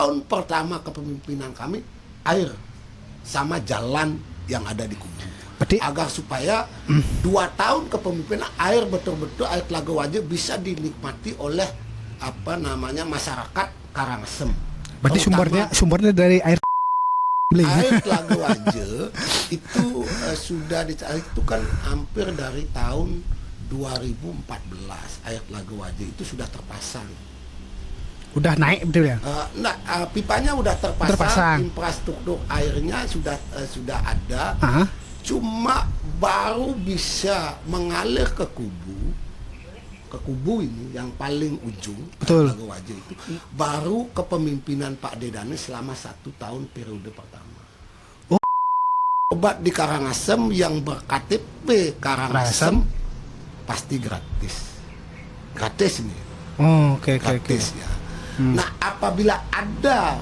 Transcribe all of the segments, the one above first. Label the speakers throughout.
Speaker 1: tahun pertama kepemimpinan kami air sama jalan yang ada di Kubu.
Speaker 2: Berarti
Speaker 1: Agar supaya 2 tahun kepemimpinan air betul-betul air Telaga Waje bisa dinikmati oleh masyarakat Karangasem.
Speaker 2: berarti
Speaker 1: Terutama
Speaker 2: sumbernya dari air beli.
Speaker 1: air Telaga Waje itu sudah dicari itu kan hampir dari tahun 2014 air Telaga Waje itu sudah terpasang.
Speaker 2: Udah naik betul ya?
Speaker 1: Pipanya udah
Speaker 2: Terpasang.
Speaker 1: infrastruktur airnya sudah ada.
Speaker 2: Ah,
Speaker 1: Cuma baru bisa mengalir ke Kubu ini yang paling ujung
Speaker 2: Betul.
Speaker 1: Telaga Waje itu baru kepemimpinan Pak Dedane selama 1 tahun periode pertama.
Speaker 2: Oh.
Speaker 1: Obat di Karangasem yang berKTP Karangasem pasti gratis nih.
Speaker 2: oh, oke.
Speaker 1: Gratis ya. Nah, apabila ada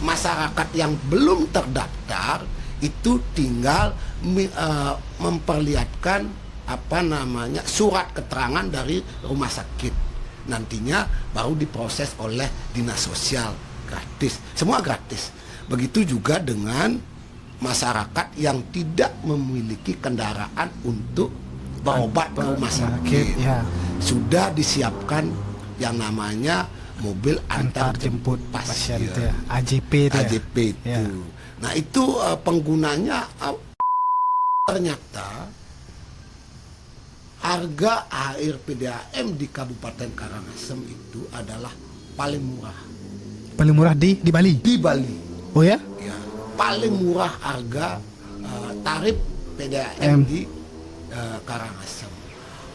Speaker 1: masyarakat yang belum terdaftar itu tinggal memperlihatkan surat keterangan dari rumah sakit. Nantinya baru diproses oleh dinas sosial, gratis. Semua gratis. Begitu juga dengan masyarakat yang tidak memiliki kendaraan untuk berobat ke rumah sakit.
Speaker 2: Ya.
Speaker 1: Sudah disiapkan yang namanya mobil antar jemput pasien,
Speaker 2: itu ya. AJP itu ya.
Speaker 1: AJP itu.
Speaker 2: Ya.
Speaker 1: Nah itu penggunanya ternyata harga air PDAM di Kabupaten Karangasem itu adalah paling murah
Speaker 2: Paling murah di Bali.
Speaker 1: di Bali.
Speaker 2: Oh ya?
Speaker 1: Ya, paling murah harga tarif PDAM di Karangasem.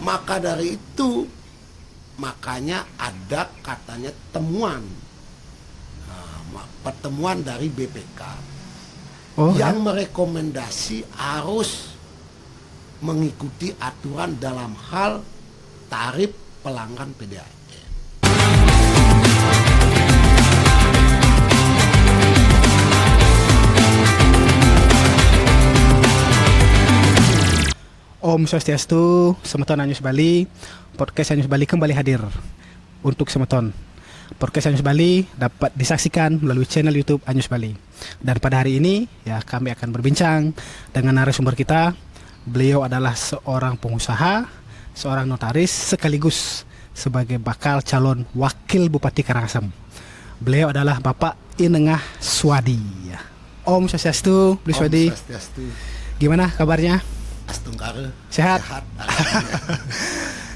Speaker 1: Maka dari itu makanya ada katanya pertemuan dari BPK yang merekomendasi harus mengikuti aturan dalam hal tarif pelanggan PDAM.
Speaker 2: Om Swastiastu, Semeton Anyus Bali. Podcast Anyus Bali kembali hadir untuk Semeton. Podcast Anyus Bali dapat disaksikan melalui channel YouTube Anyus Bali. Dan pada hari ini ya kami akan berbincang dengan narasumber kita. Beliau adalah seorang pengusaha, seorang notaris sekaligus sebagai bakal calon wakil Bupati Karangasem. Beliau adalah Bapak Inengah Swadi. Om Swastiastu, Bli Swadi.
Speaker 1: Om Swastiastu.
Speaker 2: Gimana kabarnya?
Speaker 1: Astungkare.
Speaker 2: Sehat.
Speaker 1: Ya.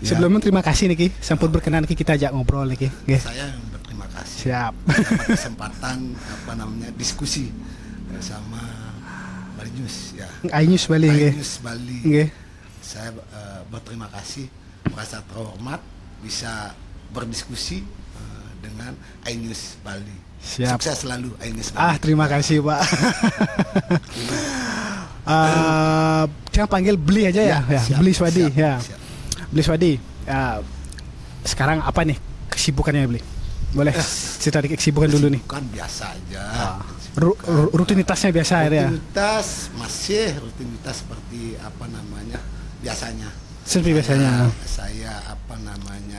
Speaker 2: Sebelumnya terima kasih nih Ki, sampun berkenan Ki kita ajak ngobrol nih Ki. Nggih.
Speaker 1: Saya yang berterima kasih.
Speaker 2: Siap.
Speaker 1: Dapat kesempatan diskusi bersama Bali News ya.
Speaker 2: Ainus Bali nggih.
Speaker 1: News Bali.
Speaker 2: Nggih.
Speaker 1: Saya berterima kasih, merasa terhormat bisa berdiskusi dengan iNews Bali.
Speaker 2: Siap.
Speaker 1: Sukses selalu iNews Bali.
Speaker 2: Terima kasih Pak. Jangan panggil Beli aja ya,
Speaker 1: siap,
Speaker 2: Beli Swadi
Speaker 1: siap,
Speaker 2: ya.
Speaker 1: siap.
Speaker 2: Beli Swadi. Sekarang apa nih kesibukannya Beli? Boleh cerita dikit kesibukan dulu nih.
Speaker 1: Kan biasa aja.
Speaker 2: Rutinitasnya biasa ya.
Speaker 1: Rutinitas seperti biasanya.
Speaker 2: Seperti biasanya.
Speaker 1: Saya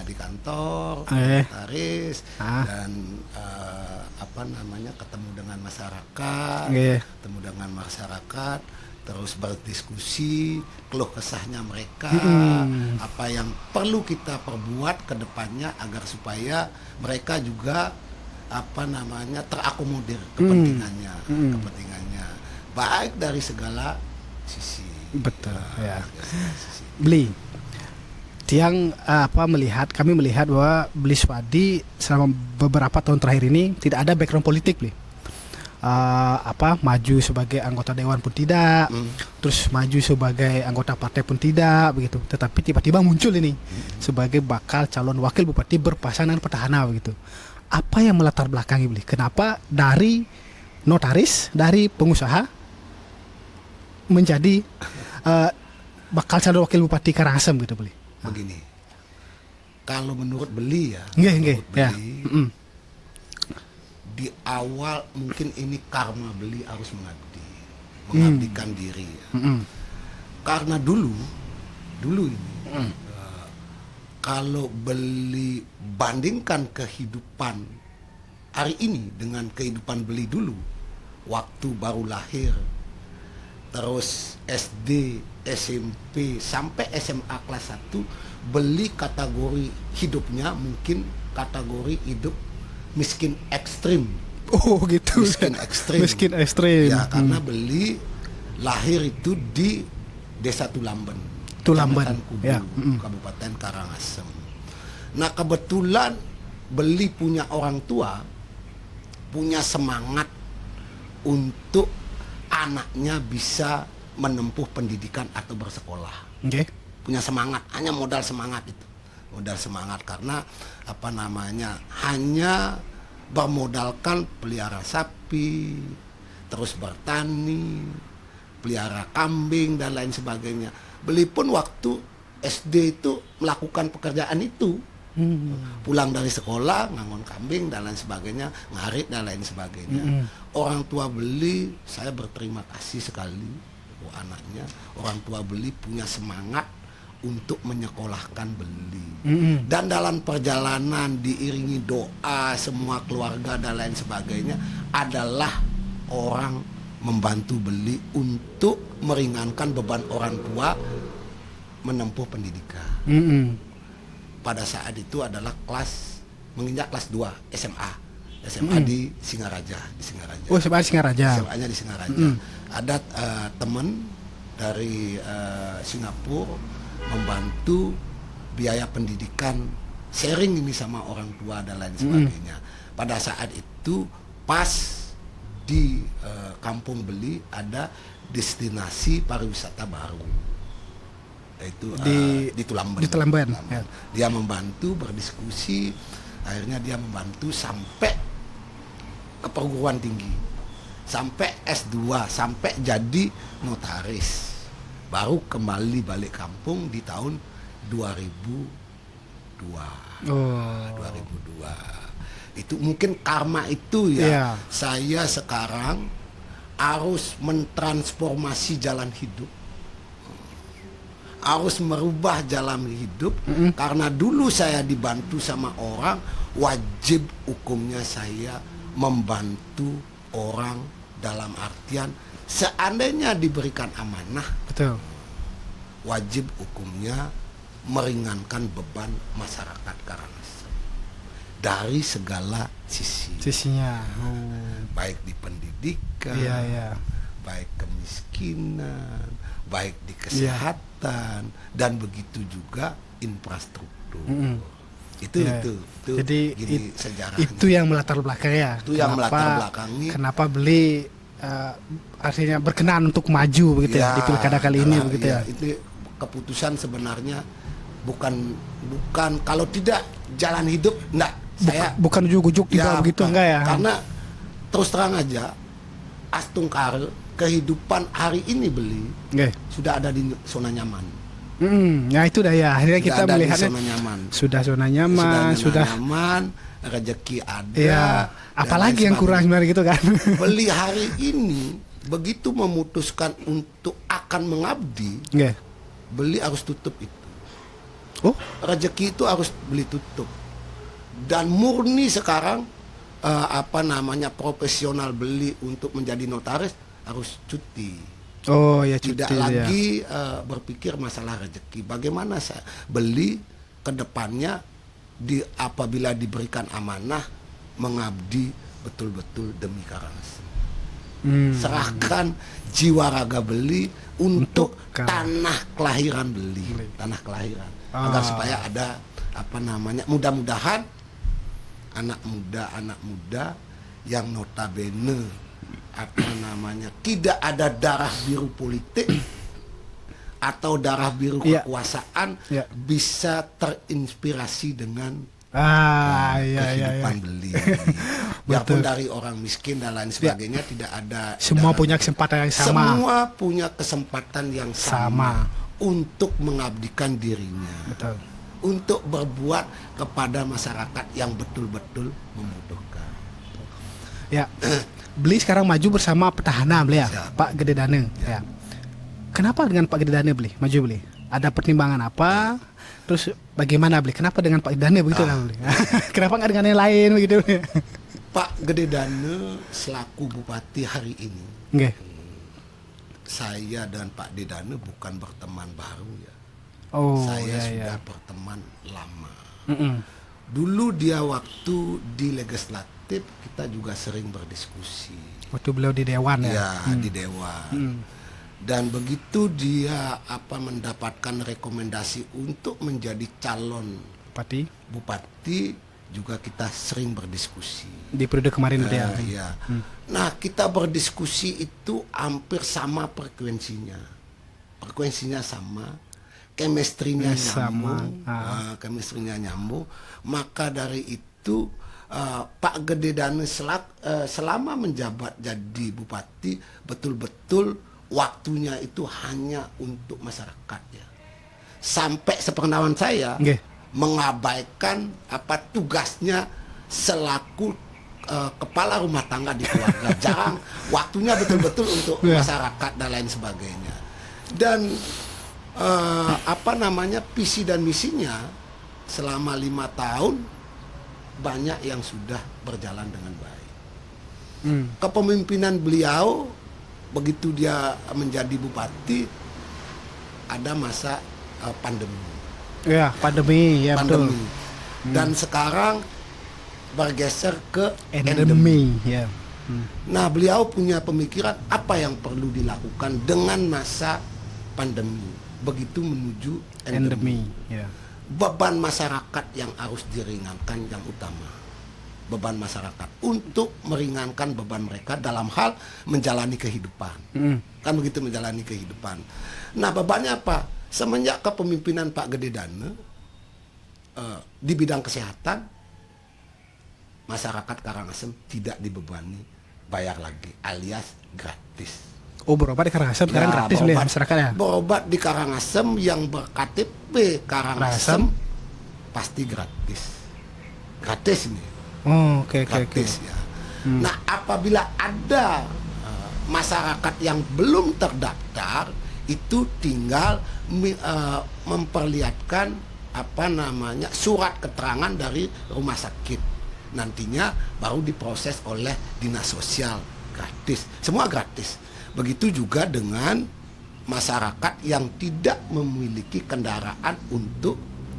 Speaker 1: di kantor, notaris dan ketemu dengan masyarakat, terus berdiskusi keluh kesahnya mereka, apa yang perlu kita perbuat ke depannya agar supaya mereka juga terakomodir kepentingannya baik dari segala sisi.
Speaker 2: Betul ya. Beli kami melihat bahwa Beli Swadi selama beberapa tahun terakhir ini tidak ada background politik Beli. Maju sebagai anggota dewan pun tidak, terus maju sebagai anggota partai pun tidak begitu. Tetapi tiba-tiba muncul ini sebagai bakal calon wakil bupati berpasangan petahana begitu. Apa yang melatar belakangi Beli? Kenapa dari notaris, dari pengusaha menjadi bakal calon wakil bupati Karangasem gitu Beli?
Speaker 1: Begini, kalau menurut Beli ya, di awal mungkin ini karma Beli harus mengabdikan diri ya. Karena dulu ini kalau Beli bandingkan kehidupan hari ini dengan kehidupan beli dulu, waktu baru lahir, terus SD, SMP, sampai SMA kelas 1, beli kategori hidupnya mungkin kategori hidup miskin ekstrim.
Speaker 2: Oh gitu.
Speaker 1: Miskin ekstrim.
Speaker 2: Miskin ekstrim.
Speaker 1: Ya, karena beli lahir itu di Desa Tulamben.
Speaker 2: Tulamben,
Speaker 1: Kecamatan Kubu,
Speaker 2: ya.
Speaker 1: Kabupaten Karangasem. Nah, kebetulan beli punya orang tua, punya semangat untuk anaknya bisa menempuh pendidikan atau bersekolah.
Speaker 2: Oke.
Speaker 1: Punya semangat, hanya modal semangat itu. Modal semangat karena hanya bermodalkan pelihara sapi, terus bertani, pelihara kambing dan lain sebagainya. Beli pun waktu SD itu melakukan pekerjaan itu. Pulang dari sekolah ngangon kambing dan lain sebagainya, ngarit dan lain sebagainya. Orang tua beli, saya berterima kasih sekali. Anaknya, orang tua beli punya semangat untuk menyekolahkan beli. Dan dalam perjalanan diiringi doa semua keluarga dan lain sebagainya, adalah orang membantu beli untuk meringankan beban orang tua menempuh pendidikan. Pada saat itu adalah menginjak kelas 2 SMA di Singaraja.
Speaker 2: Oh, SMA di Singaraja.
Speaker 1: SMA-nya di Singaraja. Ada teman dari Singapura membantu biaya pendidikan, sharing ini sama orang tua dan lain sebagainya. Pada saat itu pas di Kampung Beli ada destinasi pariwisata baru, yaitu di Tulamben.
Speaker 2: Di Tulamben. Ya.
Speaker 1: Dia membantu berdiskusi, akhirnya dia membantu sampai ke perguruan tinggi, sampai S2, sampai jadi notaris. Baru kembali balik kampung di tahun 2002. 2002. Itu mungkin karma itu ya.
Speaker 2: Iya.
Speaker 1: Saya sekarang harus mentransformasi jalan hidup, harus merubah jalan hidup. Karena dulu saya dibantu sama orang, wajib hukumnya saya membantu orang dalam artian seandainya diberikan amanah,
Speaker 2: Betul.
Speaker 1: wajib hukumnya meringankan beban masyarakat Karangasem dari segala
Speaker 2: Sisinya.
Speaker 1: baik di pendidikan,
Speaker 2: Iya.
Speaker 1: baik kemiskinan, baik di kesehatan, dan begitu juga infrastruktur. Itu
Speaker 2: Jadi
Speaker 1: gini sejarahnya.
Speaker 2: itu yang melatar belakang ya.
Speaker 1: Itu yang melatar belakangi.
Speaker 2: Kenapa beli artinya berkenan untuk maju begitu ya, di pilkada kali ini begitu ya.
Speaker 1: Itu keputusan sebenarnya bukan kalau tidak jalan hidup enggak. Saya
Speaker 2: Bukan ujuk-ujuk juga begitu,
Speaker 1: bukan.
Speaker 2: enggak ya?
Speaker 1: Karena terus terang aja, Astungkar kehidupan hari ini beli sudah ada di zona nyaman.
Speaker 2: Ya itu dah ya. Akhirnya
Speaker 1: Sudah
Speaker 2: kita
Speaker 1: ada di
Speaker 2: melihatnya
Speaker 1: zona nyaman.
Speaker 2: sudah zona nyaman, sudah
Speaker 1: nyaman, rezeki ada.
Speaker 2: ya.
Speaker 1: dan
Speaker 2: Apalagi
Speaker 1: lain
Speaker 2: yang kurang sebenarnya gitu kan?
Speaker 1: Beli hari ini begitu memutuskan untuk akan mengabdi, beli harus tutup itu.
Speaker 2: Oh,
Speaker 1: Rezeki itu harus beli tutup. Dan murni sekarang profesional beli untuk menjadi notaris harus cuti.
Speaker 2: oh ya cuti
Speaker 1: Tidak
Speaker 2: ya.
Speaker 1: lagi berpikir masalah rezeki. Bagaimana saya beli ke depannya apabila diberikan amanah mengabdi betul-betul demi Karangasem. Serahkan jiwa raga beli untuk tanah kelahiran beli, tanah kelahiran. Agar supaya ada mudah-mudahan anak muda yang notabene tidak ada darah biru politik atau darah biru kekuasaan bisa terinspirasi dengan kehidupan beli. Biarpun dari orang miskin dan lain sebagainya tidak ada.
Speaker 2: Semua punya kesempatan yang sama.
Speaker 1: Semua punya kesempatan yang sama untuk mengabdikan dirinya.
Speaker 2: Betul.
Speaker 1: Untuk berbuat kepada masyarakat yang betul-betul membutuhkan.
Speaker 2: Ya. Beli sekarang maju bersama petahana beli ya, Pak Gede Dane. Ya. Kenapa dengan Pak Gede Dane beli? Maju beli? Ada pertimbangan apa? Terus bagaimana beli? Kenapa dengan Pak Gede Dane begitu lah beli? Kenapa nggak dengan yang lain begitu?
Speaker 1: Pak Gede Dane selaku Bupati hari ini,
Speaker 2: Nggih.
Speaker 1: saya dan Pak Dedane bukan berteman baru ya.
Speaker 2: Oh,
Speaker 1: Saya
Speaker 2: ya,
Speaker 1: sudah
Speaker 2: ya.
Speaker 1: berteman lama.
Speaker 2: Mm-mm.
Speaker 1: Dulu dia waktu di legislatif kita juga sering berdiskusi.
Speaker 2: Waktu beliau di dewan ya.
Speaker 1: Ya, di dewan. Dan begitu dia mendapatkan rekomendasi untuk menjadi calon
Speaker 2: Bupati
Speaker 1: bupati, juga kita sering berdiskusi.
Speaker 2: di periode kemarin dia.
Speaker 1: Iya. Nah, kita berdiskusi itu hampir sama frekuensinya. Frekuensinya sama, chemistry-nya
Speaker 2: Sama.
Speaker 1: nyambung, chemistry-nya nyambung. Maka dari itu Pak Gede Dane selama menjabat jadi bupati betul-betul waktunya itu hanya untuk masyarakat ya. Sampai sepengetahuan saya
Speaker 2: Nggih.
Speaker 1: mengabaikan tugasnya selaku kepala rumah tangga di keluarga. Jarang waktunya betul-betul untuk masyarakat dan lain sebagainya. Dan visi dan misinya selama 5 tahun banyak yang sudah berjalan dengan baik. Kepemimpinan beliau begitu dia menjadi bupati ada masa pandemi.
Speaker 2: Ya, pandemi ya
Speaker 1: Pandemi.
Speaker 2: betul.
Speaker 1: Dan sekarang bergeser ke
Speaker 2: Endemi ya.
Speaker 1: Nah, beliau punya pemikiran apa yang perlu dilakukan dengan masa pandemi begitu menuju endemi.
Speaker 2: Endemi ya.
Speaker 1: Beban masyarakat yang harus diringankan yang utama. Beban masyarakat untuk meringankan beban mereka dalam hal menjalani kehidupan. Kan begitu, menjalani kehidupan. Nah, bebannya apa? Semenjak kepemimpinan Pak Gede Dane di bidang kesehatan, masyarakat Karangasem tidak dibebani bayar lagi alias gratis.
Speaker 2: Oh, berobat di Karangasem sekarang gratis oleh masyarakat ya.
Speaker 1: Berobat di Karangasem yang berKTP Karangasem pasti gratis. Gratis nih.
Speaker 2: Oh, oke.
Speaker 1: Gratis ya. Nah, apabila ada masyarakat yang belum terdaftar, itu tinggal memperlihatkan surat keterangan dari rumah sakit. Nantinya baru diproses oleh dinas sosial, gratis. Semua gratis. Begitu juga dengan masyarakat yang tidak memiliki kendaraan untuk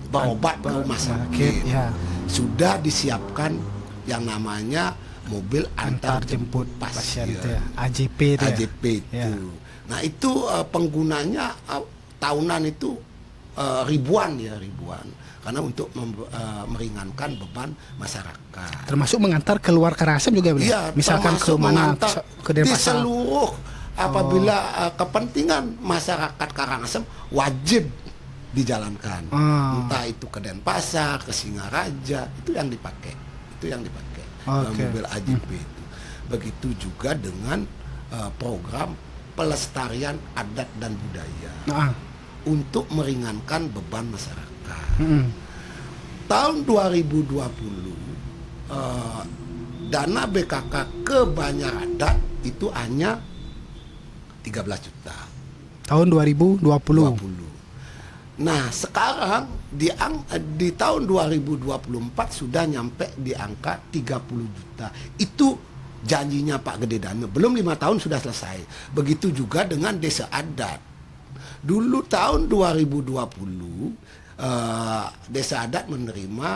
Speaker 1: berobat ke rumah sakit.
Speaker 2: Ya.
Speaker 1: Sudah disiapkan yang namanya mobil antar jemput
Speaker 2: pasien
Speaker 1: pasien.
Speaker 2: itu ya. AJP itu ya.
Speaker 1: AJP itu.
Speaker 2: Ya.
Speaker 1: Nah, itu penggunanya tahunan itu ribuan karena untuk meringankan beban masyarakat.
Speaker 2: Termasuk mengantar keluar Karangasem juga beliau.
Speaker 1: Iya,
Speaker 2: Misalkan ke
Speaker 1: termasuk
Speaker 2: mana
Speaker 1: mengantar
Speaker 2: ke
Speaker 1: di
Speaker 2: Denpasar.
Speaker 1: seluruh apabila kepentingan masyarakat Karangasem wajib dijalankan. Entah itu ke Denpasar, ke Singaraja, itu yang dipakai. Mobil AJP itu. Begitu juga dengan program pelestarian adat dan budaya untuk meringankan beban masyarakat. Tahun 2020 dana BKK ke Banjar Adat itu hanya 13 juta.
Speaker 2: Tahun 2020.
Speaker 1: 20. Nah, sekarang di tahun 2024 sudah nyampe di angka 30 juta. Itu janjinya Pak Gede Dane. Belum 5 tahun sudah selesai. Begitu juga dengan desa adat. Dulu tahun 2020 desa adat menerima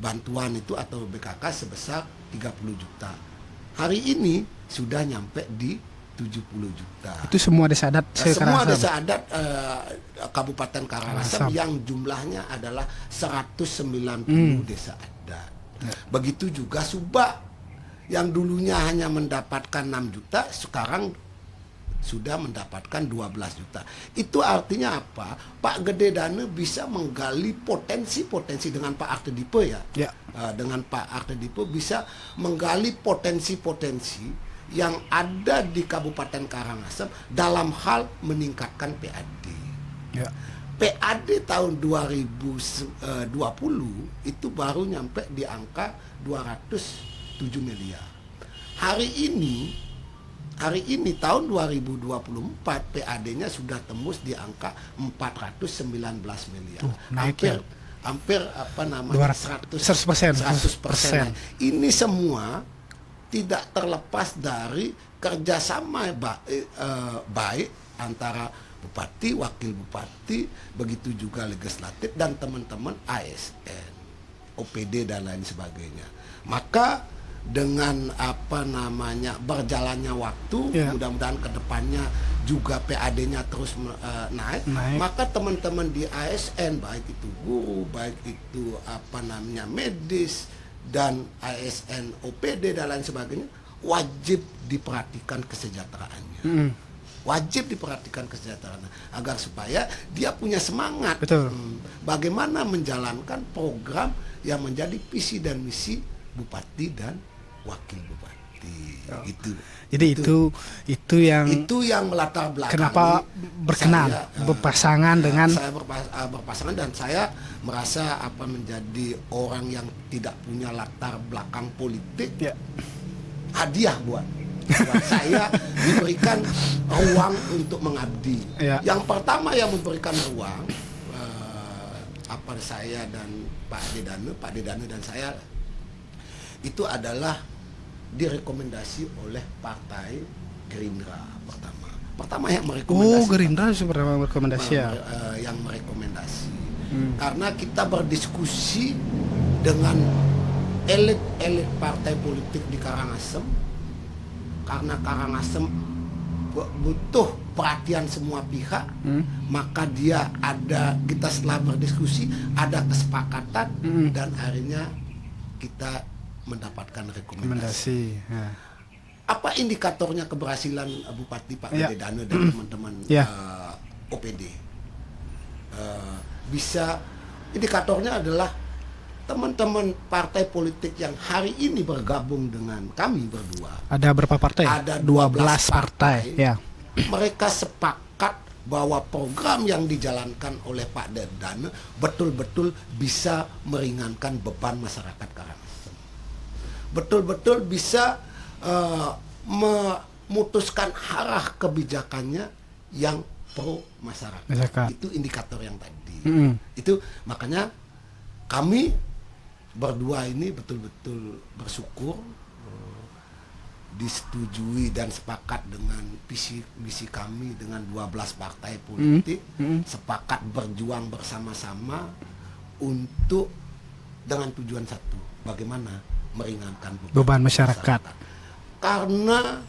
Speaker 1: bantuan itu atau BKK sebesar 30 juta. Hari ini sudah nyampe di 70 juta.
Speaker 2: Itu semua desa adat
Speaker 1: Semua
Speaker 2: se-Karangasem.
Speaker 1: desa adat Kabupaten Karangasem yang jumlahnya adalah 190 desa adat. Begitu juga Subak yang dulunya hanya mendapatkan 6 juta, sekarang sudah mendapatkan 12 juta. Itu artinya apa? Pak Gede Dane bisa menggali potensi-potensi dengan Pak Artedipo ya. Dengan Pak Artedipo bisa menggali potensi-potensi yang ada di Kabupaten Karangasem dalam hal meningkatkan PAD. PAD tahun 2020 itu baru nyampe di angka 207 miliar. Hari ini tahun 2024 PAD-nya sudah tembus di angka 419 miliar. Hampir 100%.
Speaker 2: 100%.
Speaker 1: Ini semua tidak terlepas dari kerjasama baik antara bupati, wakil bupati, begitu juga legislatif dan teman-teman ASN, OPD dan lain sebagainya. Maka dengan berjalannya waktu, mudah-mudahan kedepannya juga PAD-nya terus naik, maka teman-teman di ASN, baik itu guru, baik itu medis dan ASN, OPD dan lain sebagainya, wajib diperhatikan kesejahteraannya. Wajib diperhatikan kesejahteraan agar supaya dia punya semangat.
Speaker 2: Betul.
Speaker 1: Bagaimana menjalankan program yang menjadi visi dan misi bupati dan wakil bupati. Gitu.
Speaker 2: Jadi itu
Speaker 1: yang melatar belakangi
Speaker 2: kenapa berkenan berpasangan dengan
Speaker 1: saya berpasangan, dan saya merasa menjadi orang yang tidak punya latar belakang politik. Hadiah buat saya diberikan ruang untuk mengabdi. Yang pertama yang memberikan ruang saya dan Pak Dedane dan saya itu adalah direkomendasi oleh Partai Gerindra pertama yang merekomendasi.
Speaker 2: Gerindra sebenarnya merekomendasi
Speaker 1: yang merekomendasi. Karena kita berdiskusi dengan elit-elit partai politik di Karangasem, karena Karangasem butuh perhatian semua pihak, maka kita setelah berdiskusi ada kesepakatan dan akhirnya kita mendapatkan rekomendasi. Apa indikatornya keberhasilan Bupati Pak Dedane dan teman-teman OPD? Indikatornya adalah teman-teman partai politik yang hari ini bergabung dengan kami berdua.
Speaker 2: Ada berapa partai?
Speaker 1: Ada 12 partai.
Speaker 2: Ya.
Speaker 1: Mereka sepakat bahwa program yang dijalankan oleh Pak Dedane betul-betul bisa meringankan beban masyarakat Karangasem. Betul-betul bisa memutuskan arah kebijakannya yang pro masyarakat. Itu indikator yang tadi. Itu makanya kami berdua ini betul-betul bersyukur disetujui dan sepakat dengan visi misi kami dengan 12 partai politik, sepakat berjuang bersama-sama untuk dengan tujuan satu, bagaimana meringankan beban masyarakat. Karena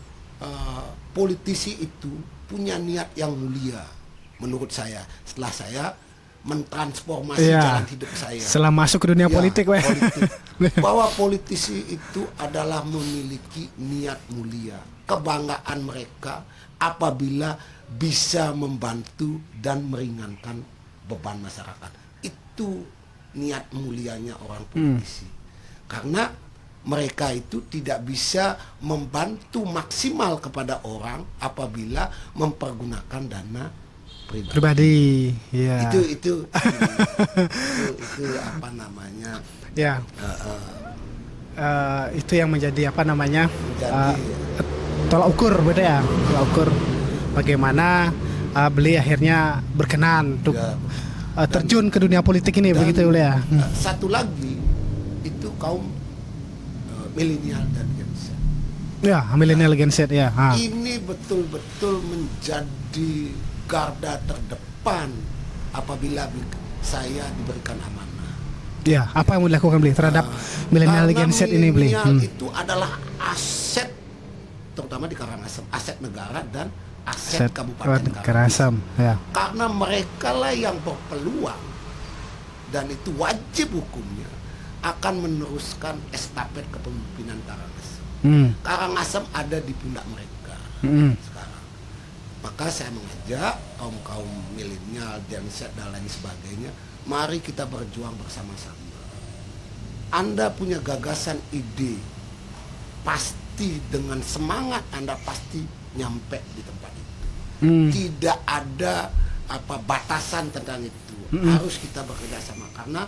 Speaker 1: politisi itu punya niat yang mulia menurut saya. Setelah saya mentransformasi jalan hidup saya
Speaker 2: setelah masuk ke dunia politik,
Speaker 1: bahwa politisi itu adalah memiliki niat mulia, kebanggaan mereka apabila bisa membantu dan meringankan beban masyarakat. Itu niat mulianya orang politisi. Karena mereka itu tidak bisa membantu maksimal kepada orang apabila mempergunakan dana pribadi. Itu
Speaker 2: itu yang menjadi tolak ukur tolak ukur bagaimana beliau akhirnya berkenan untuk terjun ke dunia politik ini, begitu ya.
Speaker 1: Satu lagi itu kaum milenial dan Gen Z.
Speaker 2: Milenial Gen Z
Speaker 1: ini betul-betul menjadi garda terdepan apabila saya diberikan amanah.
Speaker 2: Apa yang mau dilakukan beli terhadap milenial Gen Z ini beli?
Speaker 1: Itu adalah aset, terutama di Karangasem, aset negara dan aset Kabupaten Karangasem. Karena mereka lah yang berpeluang dan itu wajib hukumnya akan meneruskan estafet kepemimpinan Karangasem. Karangasem ada di pundak mereka sekarang. Maka saya mengajak kaum milenial, Gen Z dan lain sebagainya, mari kita berjuang bersama-sama. Anda punya gagasan, ide, pasti dengan semangat Anda pasti nyampe di tempat itu. Tidak ada batasan tentang itu. Harus kita bekerja sama karena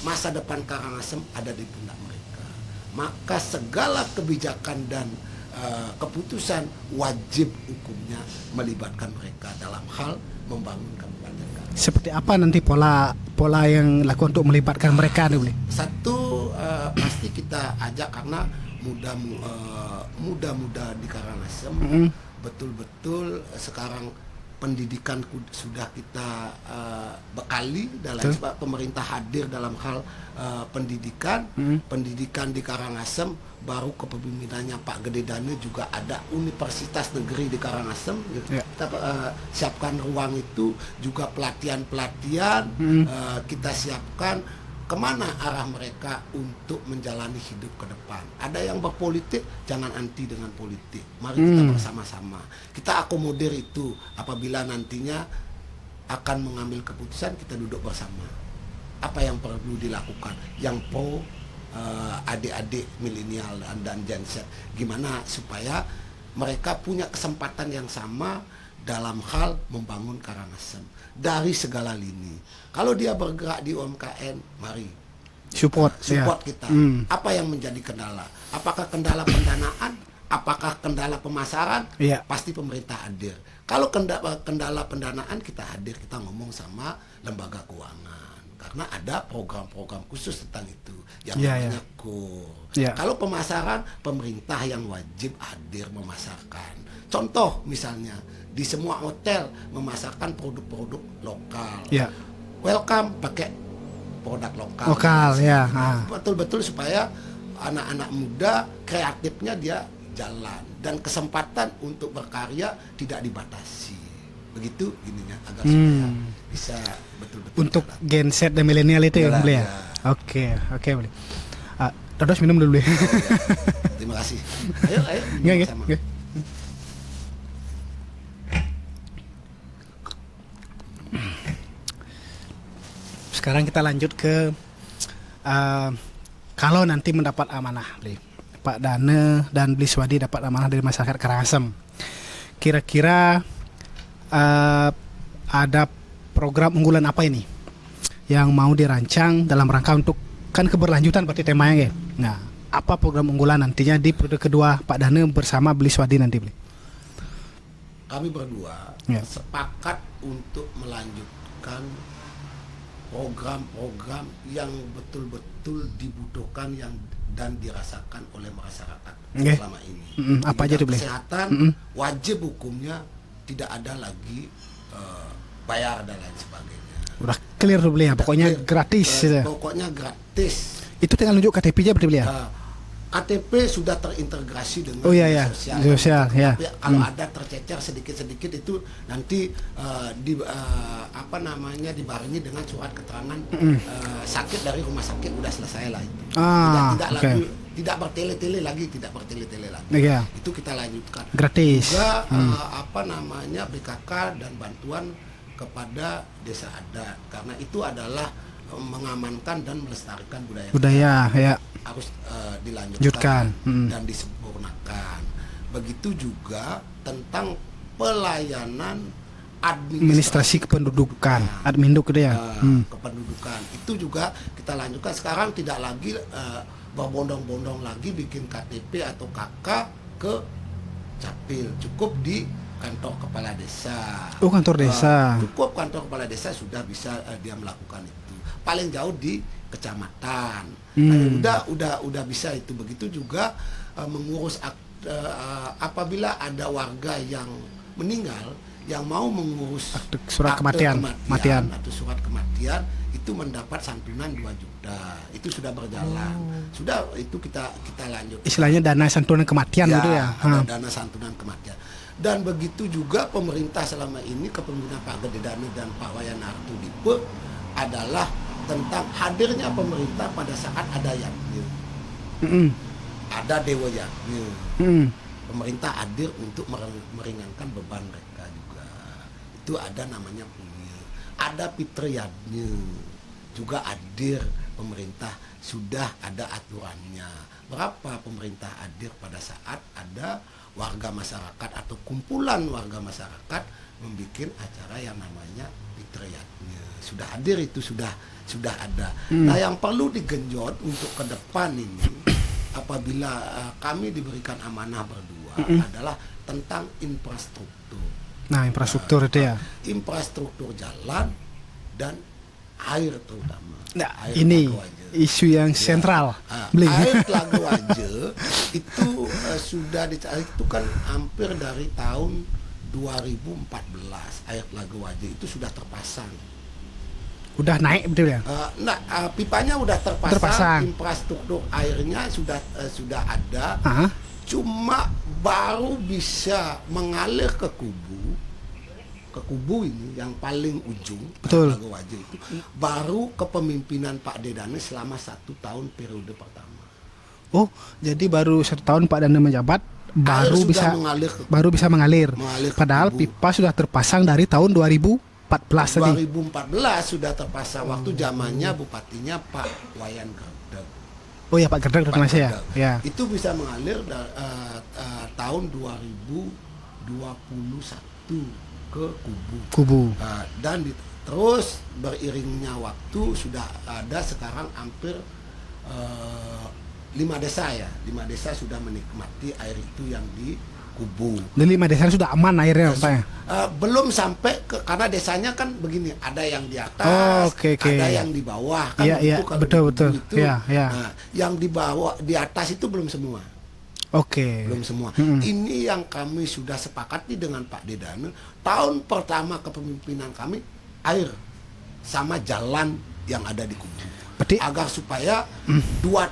Speaker 1: masa depan Karangasem ada di pundak mereka. Maka segala kebijakan dan keputusan wajib hukumnya melibatkan mereka dalam hal membangun kabupaten Karangasem.
Speaker 2: Seperti apa nanti pola yang lakukan untuk melibatkan mereka nih,
Speaker 1: Satu pasti kita ajak karena muda-muda di Karangasem betul-betul sekarang pendidikan sudah kita bekali dalam sebab pemerintah hadir dalam hal pendidikan. Pendidikan di Karangasem baru kepemimpinannya Pak Gede Dane juga ada Universitas Negeri di Karangasem. Kita siapkan ruang itu juga pelatihan-pelatihan kita siapkan kemana arah mereka untuk menjalani hidup ke depan. Ada yang berpolitik, jangan anti dengan politik. Mari kita bersama-sama. Kita akomodir itu apabila nantinya akan mengambil keputusan, kita duduk bersama. Apa yang perlu dilakukan? Yang pro adik-adik milenial dan Gen Z. Gimana supaya mereka punya kesempatan yang sama dalam hal membangun Karangasem dari segala lini. Kalau dia bergerak di UMKM, mari support kita. Apa yang menjadi kendala? Apakah kendala pendanaan? Apakah kendala pemasaran? Pasti pemerintah hadir. Kalau kendala pendanaan, kita hadir, kita ngomong sama lembaga keuangan. Karena ada program-program khusus tentang itu yang namanya KUR. Kalau pemasaran, pemerintah yang wajib hadir memasarkan. Contoh misalnya di semua hotel memasarkan produk-produk lokal. Welcome pakai produk lokal. Betul-betul supaya anak-anak muda kreatifnya dia jalan dan kesempatan untuk berkarya tidak dibatasi. Begitu ininya agar supaya bisa betul-betul
Speaker 2: untuk
Speaker 1: jalan.
Speaker 2: Gen Z dan milenial itu ya boleh ya. Oke boleh. Terus minum dulu ya.
Speaker 1: Terima kasih. Ayo minum sama.
Speaker 2: Sekarang kita lanjut ke kalau nanti mendapat amanah, Pak Dane dan Bli Swadi dapat amanah dari masyarakat Karangasem. Kira-kira ada program unggulan apa ini yang mau dirancang dalam rangka untuk kan keberlanjutan berarti temanya ya. Nah, apa program unggulan nantinya di periode kedua Pak Dane bersama Bli Swadi nanti, Bli?
Speaker 1: Kami berdua sepakat untuk melanjutkan program-program yang betul-betul dibutuhkan dan dirasakan oleh masyarakat selama ini.
Speaker 2: Apa aja tuh, Bli?
Speaker 1: Kesehatan wajib hukumnya, tidak ada lagi bayar dan lain sebagainya.
Speaker 2: Udah clear tuh, Bli ya. Pokoknya gratis.
Speaker 1: Pokoknya gratis.
Speaker 2: Itu tinggal nunjuk KTP aja berarti, Bli ya?
Speaker 1: KTP sudah terintegrasi dengan
Speaker 2: sosial.
Speaker 1: Tapi kalau ada tercecer sedikit-sedikit itu nanti dibarengi dengan surat keterangan sakit dari rumah sakit, udah selesai lah itu. Tidak bertele-tele lagi. Itu kita lanjutkan.
Speaker 2: Gratis.
Speaker 1: Juga BKK dan bantuan kepada desa adat, karena itu adalah mengamankan dan melestarikan budaya harus dilanjutkan dan disempurnakan. Begitu juga tentang pelayanan administrasi kependudukan,
Speaker 2: adminduk gitu ya.
Speaker 1: Kependudukan itu juga kita lanjutkan. Sekarang tidak lagi berbondong-bondong lagi bikin KTP atau KK ke Capil, cukup di kantor kepala desa.
Speaker 2: Kantor desa.
Speaker 1: Cukup kantor kepala desa sudah bisa dia melakukan itu. Paling jauh di kecamatan. Udah bisa itu. Begitu juga mengurus apabila ada warga yang meninggal yang mau mengurus
Speaker 2: surat kematian
Speaker 1: atau surat kematian, itu mendapat santunan 2 juta. Itu sudah berjalan. Sudah itu kita lanjut.
Speaker 2: Istilahnya dana santunan kematian gitu ya.
Speaker 1: Ada dana santunan kematian. Dan begitu juga pemerintah selama ini kepemimpinan Pak Gede Dane dan Pak Wayan Artudipe adalah tentang hadirnya pemerintah pada saat ada yakni, ada dewa yakni. Pemerintah hadir untuk meringankan beban mereka juga. Itu ada namanya Pungil. Ada Fitriyadnya juga hadir pemerintah, sudah ada aturannya. Berapa pemerintah hadir pada saat ada warga masyarakat atau kumpulan warga masyarakat membuat acara yang namanya Fitriyadnya. Sudah hadir, itu sudah ada. Nah, yang perlu digenjot untuk ke depan ini apabila kami diberikan amanah berdua adalah tentang infrastruktur.
Speaker 2: Nah, infrastruktur itu ya.
Speaker 1: Infrastruktur jalan dan air terutama.
Speaker 2: Nah,
Speaker 1: Air
Speaker 2: ini
Speaker 1: Telaga Waje.
Speaker 2: isu yang sentral. Beli.
Speaker 1: Air Telaga Waje itu sudah dicari, itu kan hampir dari tahun 2014 air Telaga Waje itu sudah terpasang.
Speaker 2: Udah naik betul ya?
Speaker 1: Pipanya udah
Speaker 2: Terpasang.
Speaker 1: infrastruktur airnya sudah ada.
Speaker 2: Ah,
Speaker 1: Cuma baru bisa mengalir ke kubu ini yang paling ujung,
Speaker 2: Betul.
Speaker 1: Telaga Waje itu baru kepemimpinan Pak Dedane selama 1 tahun periode pertama.
Speaker 2: oh, jadi baru 1 tahun Pak Dana menjabat baru
Speaker 1: Air sudah
Speaker 2: bisa
Speaker 1: mengalir ke
Speaker 2: mengalir.
Speaker 1: Mengalir ke
Speaker 2: Padahal
Speaker 1: kubu.
Speaker 2: pipa sudah terpasang dari tahun 2014 tadi.
Speaker 1: 2014 sudah terpasang waktu zamannya bupatinya Pak Wayan Gerdeg.
Speaker 2: Oh ya Pak Gerdeg
Speaker 1: Pak
Speaker 2: masih ya.
Speaker 1: Gerdeg.
Speaker 2: Ya.
Speaker 1: Itu bisa mengalir tahun 2021 ke
Speaker 2: Kubu.
Speaker 1: dan terus beriringnya waktu sudah ada sekarang hampir 5 desa ya, 5 desa sudah menikmati air itu yang di kubu.
Speaker 2: Di 5 desa sudah aman airnya Pak ya?
Speaker 1: Belum sampai karena desanya kan begini, ada yang di atas,
Speaker 2: Oh, oke.
Speaker 1: ada yang di bawah kan.
Speaker 2: Iya, iya,
Speaker 1: kalau
Speaker 2: betul,
Speaker 1: di kubu
Speaker 2: betul.
Speaker 1: itu,
Speaker 2: Iya, iya.
Speaker 1: nah, yang di bawah, di atas itu belum semua.
Speaker 2: Oke.
Speaker 1: Belum semua.
Speaker 2: Mm-mm.
Speaker 1: Ini yang kami sudah sepakati dengan Pak Dedane. Tahun pertama kepemimpinan kami, air sama jalan yang ada di kubu.
Speaker 2: Berarti
Speaker 1: Agar supaya 2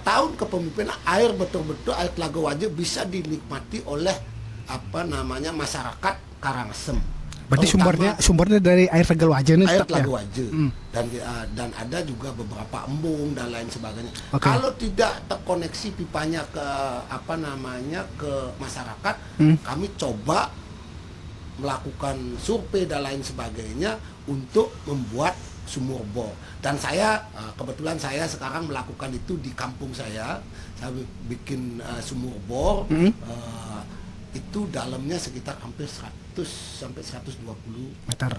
Speaker 1: tahun kepemimpinan air betul-betul air Telaga Waje bisa dinikmati oleh masyarakat Karangasem.
Speaker 2: berarti
Speaker 1: Terutama
Speaker 2: sumbernya dari air Telaga Waje ini
Speaker 1: air
Speaker 2: tetap ya?
Speaker 1: Telaga Waje dan ada juga beberapa embung dan lain sebagainya.
Speaker 2: Oke.
Speaker 1: Kalau tidak terkoneksi pipanya ke ke masyarakat, kami coba melakukan survei dan lain sebagainya untuk membuat sumur bor. Dan saya kebetulan saya sekarang melakukan itu di kampung saya bikin sumur bor. Itu dalamnya sekitar hampir 100 sampai 120
Speaker 2: Meter.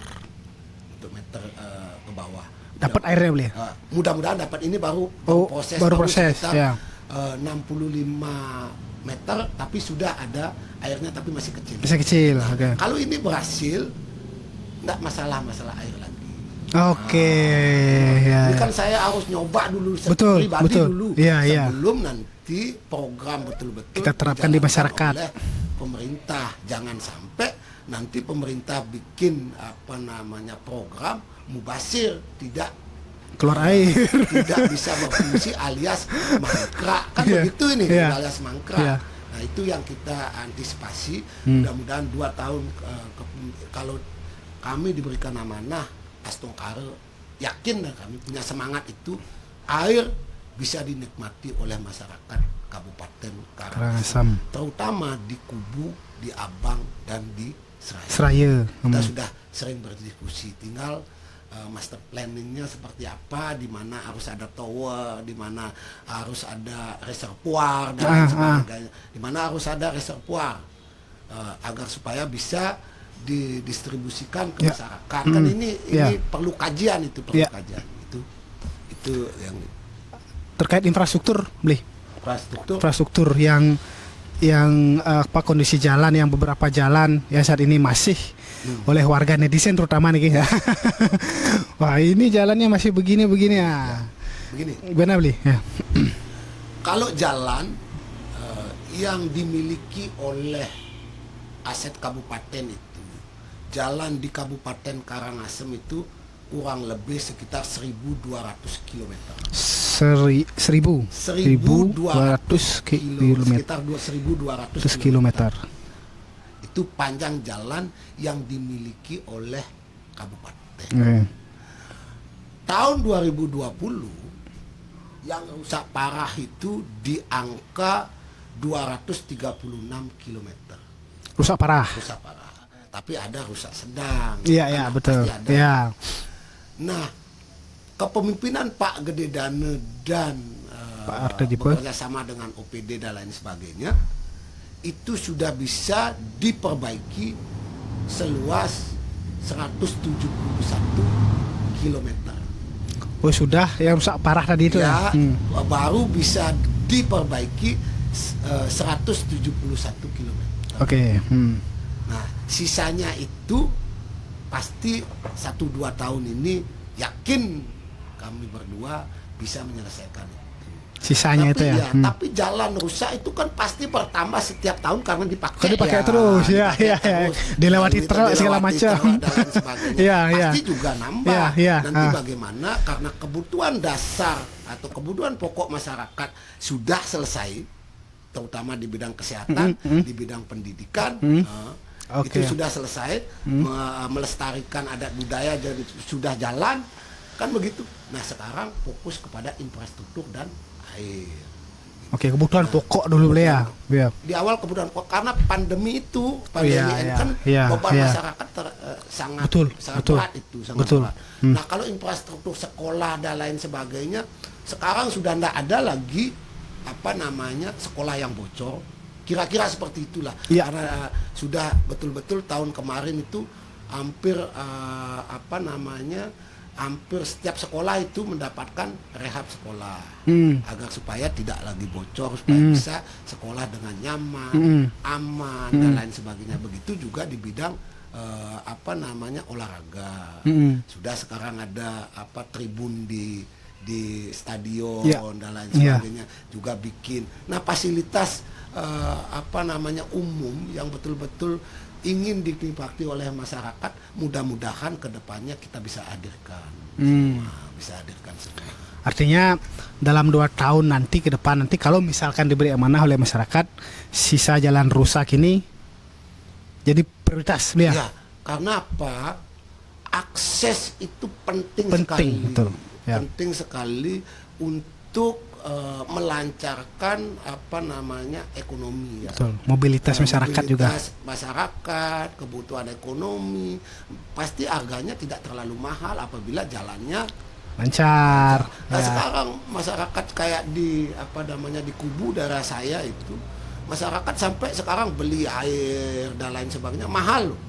Speaker 1: meter ke bawah.
Speaker 2: Dapat airnya beli.
Speaker 1: Mudah-mudahan dapat ini baru proses
Speaker 2: baru proses,
Speaker 1: sekitar,
Speaker 2: ya.
Speaker 1: 65 meter tapi sudah ada airnya tapi masih kecil.
Speaker 2: Bisa kecil. Oke.
Speaker 1: Kalau ini berhasil enggak masalah air lagi.
Speaker 2: Oke. Ya.
Speaker 1: Ini kan saya harus nyoba dulu
Speaker 2: Betul,
Speaker 1: pribadi
Speaker 2: betul.
Speaker 1: dulu
Speaker 2: Iya, iya.
Speaker 1: sebelum nanti program betul-betul
Speaker 2: Kita terapkan di
Speaker 1: dijalankan
Speaker 2: masyarakat.
Speaker 1: oleh pemerintah. Jangan sampai nanti pemerintah bikin program mubasir tidak
Speaker 2: Keluar air.
Speaker 1: tidak bisa berfungsi alias mangkrak kan
Speaker 2: Iya,
Speaker 1: begitu ini
Speaker 2: iya.
Speaker 1: alias mangkrak.
Speaker 2: Iya.
Speaker 1: Nah itu yang kita antisipasi. Mudah-mudahan 2 tahun kalau kami diberikan amanah Astongkare, yakin dan kami punya semangat itu, air bisa dinikmati oleh masyarakat Kabupaten Karangasem, terutama di Kubu, di Abang dan di Seraya.
Speaker 2: Seraya.
Speaker 1: Kita sudah sering berdiskusi, tinggal master planningnya seperti apa, di mana harus ada tower, di mana harus ada reservoir dan lain sebagainya, di mana harus ada reservoir agar supaya bisa didistribusikan ke masyarakat. Kan ini perlu kajian, itu perlu kajian. Itu yang
Speaker 2: terkait infrastruktur beli.
Speaker 1: Infrastruktur
Speaker 2: yang kondisi jalan, yang beberapa jalan yang saat ini masih oleh warga netizen terutama nih ya. Wah, ini jalannya masih begini ya.
Speaker 1: Begini.
Speaker 2: Benar beli ya.
Speaker 1: Kalau jalan yang dimiliki oleh aset kabupaten itu, jalan di Kabupaten Karangasem itu kurang lebih sekitar 1.200 km.
Speaker 2: 1.200 km.
Speaker 1: Sekitar 1.200
Speaker 2: km.
Speaker 1: Itu panjang jalan yang dimiliki oleh kabupaten. Tahun 2020 yang rusak parah itu di angka 236 km.
Speaker 2: Rusak parah.
Speaker 1: Rusak parah. Tapi ada rusak sedang.
Speaker 2: Iya, betul.
Speaker 1: Pasti ada.
Speaker 2: Iya.
Speaker 1: Nah, kepemimpinan Pak Gede Dane dan
Speaker 2: Pak Arde
Speaker 1: bekerja sama dengan OPD dan lain sebagainya, itu sudah bisa diperbaiki seluas 171 km.
Speaker 2: Oh sudah, yang rusak parah tadi itu
Speaker 1: ya. Baru bisa diperbaiki 171 km.
Speaker 2: Oke.
Speaker 1: Nah, sisanya itu pasti 1-2 tahun ini yakin kami berdua bisa menyelesaikan itu.
Speaker 2: Sisanya itu ya.
Speaker 1: Tapi jalan rusak itu kan pasti bertambah setiap tahun karena dipakai.
Speaker 2: Kan dipakai terus, ya,
Speaker 1: dipakai
Speaker 2: ya, ya.
Speaker 1: terus.
Speaker 2: Dilewati
Speaker 1: Dan
Speaker 2: truk segala
Speaker 1: dilewati
Speaker 2: macam.
Speaker 1: truk dan lain sebagainya.
Speaker 2: Ya, ya.
Speaker 1: Pasti juga nambah.
Speaker 2: Ya, ya.
Speaker 1: Nanti bagaimana karena kebutuhan dasar atau kebutuhan pokok masyarakat sudah selesai, terutama di bidang kesehatan, di bidang pendidikan.
Speaker 2: Oke.
Speaker 1: Itu sudah selesai, melestarikan adat budaya jadi sudah jalan, kan begitu. Nah sekarang fokus kepada infrastruktur dan air.
Speaker 2: Oke, kebutuhan pokok dulu ya. Ya.
Speaker 1: Di awal kebutuhan pokok karena pandemi itu, kan beban masyarakat sangat
Speaker 2: Betul.
Speaker 1: berat itu, sangat berat. Nah kalau infrastruktur sekolah dan lain sebagainya, sekarang sudah tidak ada lagi sekolah yang bocor. Kira-kira seperti itulah.
Speaker 2: Ya.
Speaker 1: Karena sudah betul-betul tahun kemarin itu hampir hampir setiap sekolah itu mendapatkan rehab sekolah agar supaya tidak lagi bocor, supaya bisa sekolah dengan nyaman, aman dan lain sebagainya. Begitu juga di bidang olahraga. Sudah sekarang ada tribun di stadion dan lain sebagainya juga bikin. Nah fasilitas umum yang betul-betul ingin dinikmati oleh masyarakat, mudah-mudahan kedepannya kita bisa hadirkan semua.
Speaker 2: Artinya dalam 2 tahun nanti ke depan kalau misalkan diberi amanah oleh masyarakat, sisa jalan rusak ini jadi prioritas dia.
Speaker 1: Ya, karena apa? Akses itu penting sekali.
Speaker 2: Betul. Ya.
Speaker 1: Penting sekali untuk melancarkan ekonomi ya.
Speaker 2: Betul. Mobilitas masyarakat juga.
Speaker 1: Masyarakat, kebutuhan ekonomi, pasti harganya tidak terlalu mahal apabila jalannya
Speaker 2: lancar.
Speaker 1: Nah, sekarang masyarakat kayak di di Kubu daerah saya itu, masyarakat sampai sekarang beli air dan lain sebagainya mahal loh.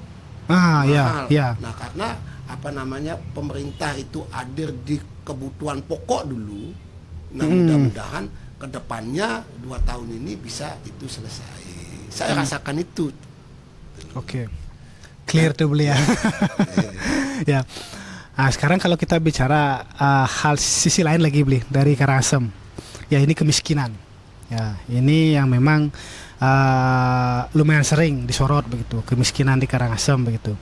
Speaker 1: Mahal.
Speaker 2: Ya.
Speaker 1: Nah, karena pemerintah itu hadir di kebutuhan pokok dulu. Nah mudah-mudahan kedepannya 2 tahun ini bisa itu selesai. Saya rasakan itu.
Speaker 2: Oke. Clear tuh beliau. Ya. Nah, sekarang kalau kita bicara hal sisi lain lagi dari Karangasem. Ya ini kemiskinan. Ya, ini yang memang lumayan sering disorot begitu, kemiskinan di Karangasem begitu.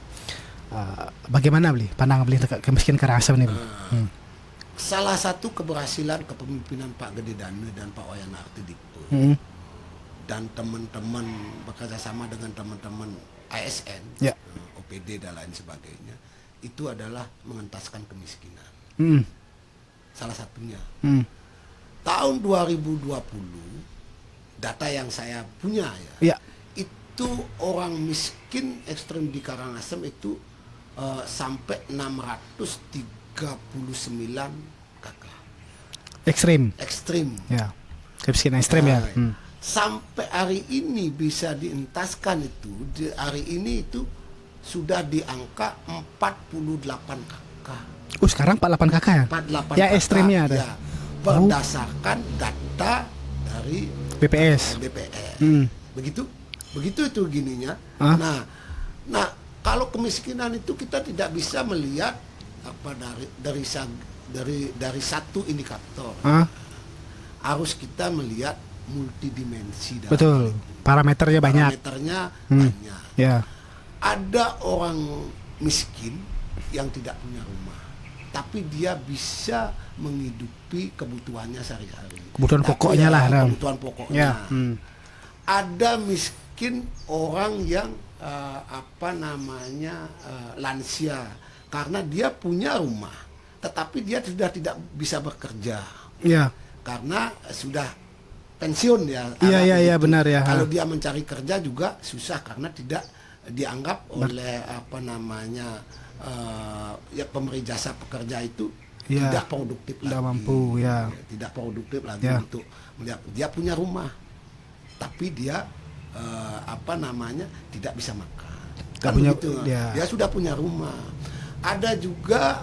Speaker 2: Bagaimana pandangan terkait kemiskinan Karangasem ini?
Speaker 1: Salah satu keberhasilan kepemimpinan Pak Gede Dane dan Pak Wayan Artidipo dan teman-teman bekerja sama dengan teman-teman ASN, OPD dan lain sebagainya, itu adalah mengentaskan kemiskinan. Salah satunya. Tahun 2020 data yang saya punya itu orang miskin ekstrem di Karangasem itu sampai 639 kakak. Ekstrim.
Speaker 2: Ya. Kemiskinan ekstrim ya.
Speaker 1: Sampai hari ini bisa dientaskan itu. Hari ini itu sudah di angka 48 kakak.
Speaker 2: Sekarang 48 kakak ya?
Speaker 1: 48
Speaker 2: ya ekstrimnya ada. Ya,
Speaker 1: berdasarkan data dari
Speaker 2: BPS.
Speaker 1: Begitu itu gininya. Nah, kalau kemiskinan itu kita tidak bisa melihat dari satu indikator. Harus kita melihat multidimensi.
Speaker 2: Betul. Parameternya banyak.
Speaker 1: Banyak.
Speaker 2: Ya.
Speaker 1: Ada orang miskin yang tidak punya rumah, tapi dia bisa menghidupi kebutuhannya sehari-hari.
Speaker 2: Kebutuhan pokoknya lah.
Speaker 1: Kebutuhan pokoknya. Ada miskin orang yang lansia, karena dia punya rumah, tetapi dia sudah tidak bisa bekerja. Karena sudah pensiun ya.
Speaker 2: Iya benar ya.
Speaker 1: Kalau dia mencari kerja juga susah karena tidak dianggap oleh pemberi jasa pekerja itu tidak produktif lagi.
Speaker 2: Mampu ya.
Speaker 1: Tidak produktif lagi untuk melihat dia punya rumah, tapi dia tidak bisa makan. Kan begitu. Dia sudah punya rumah. Ada juga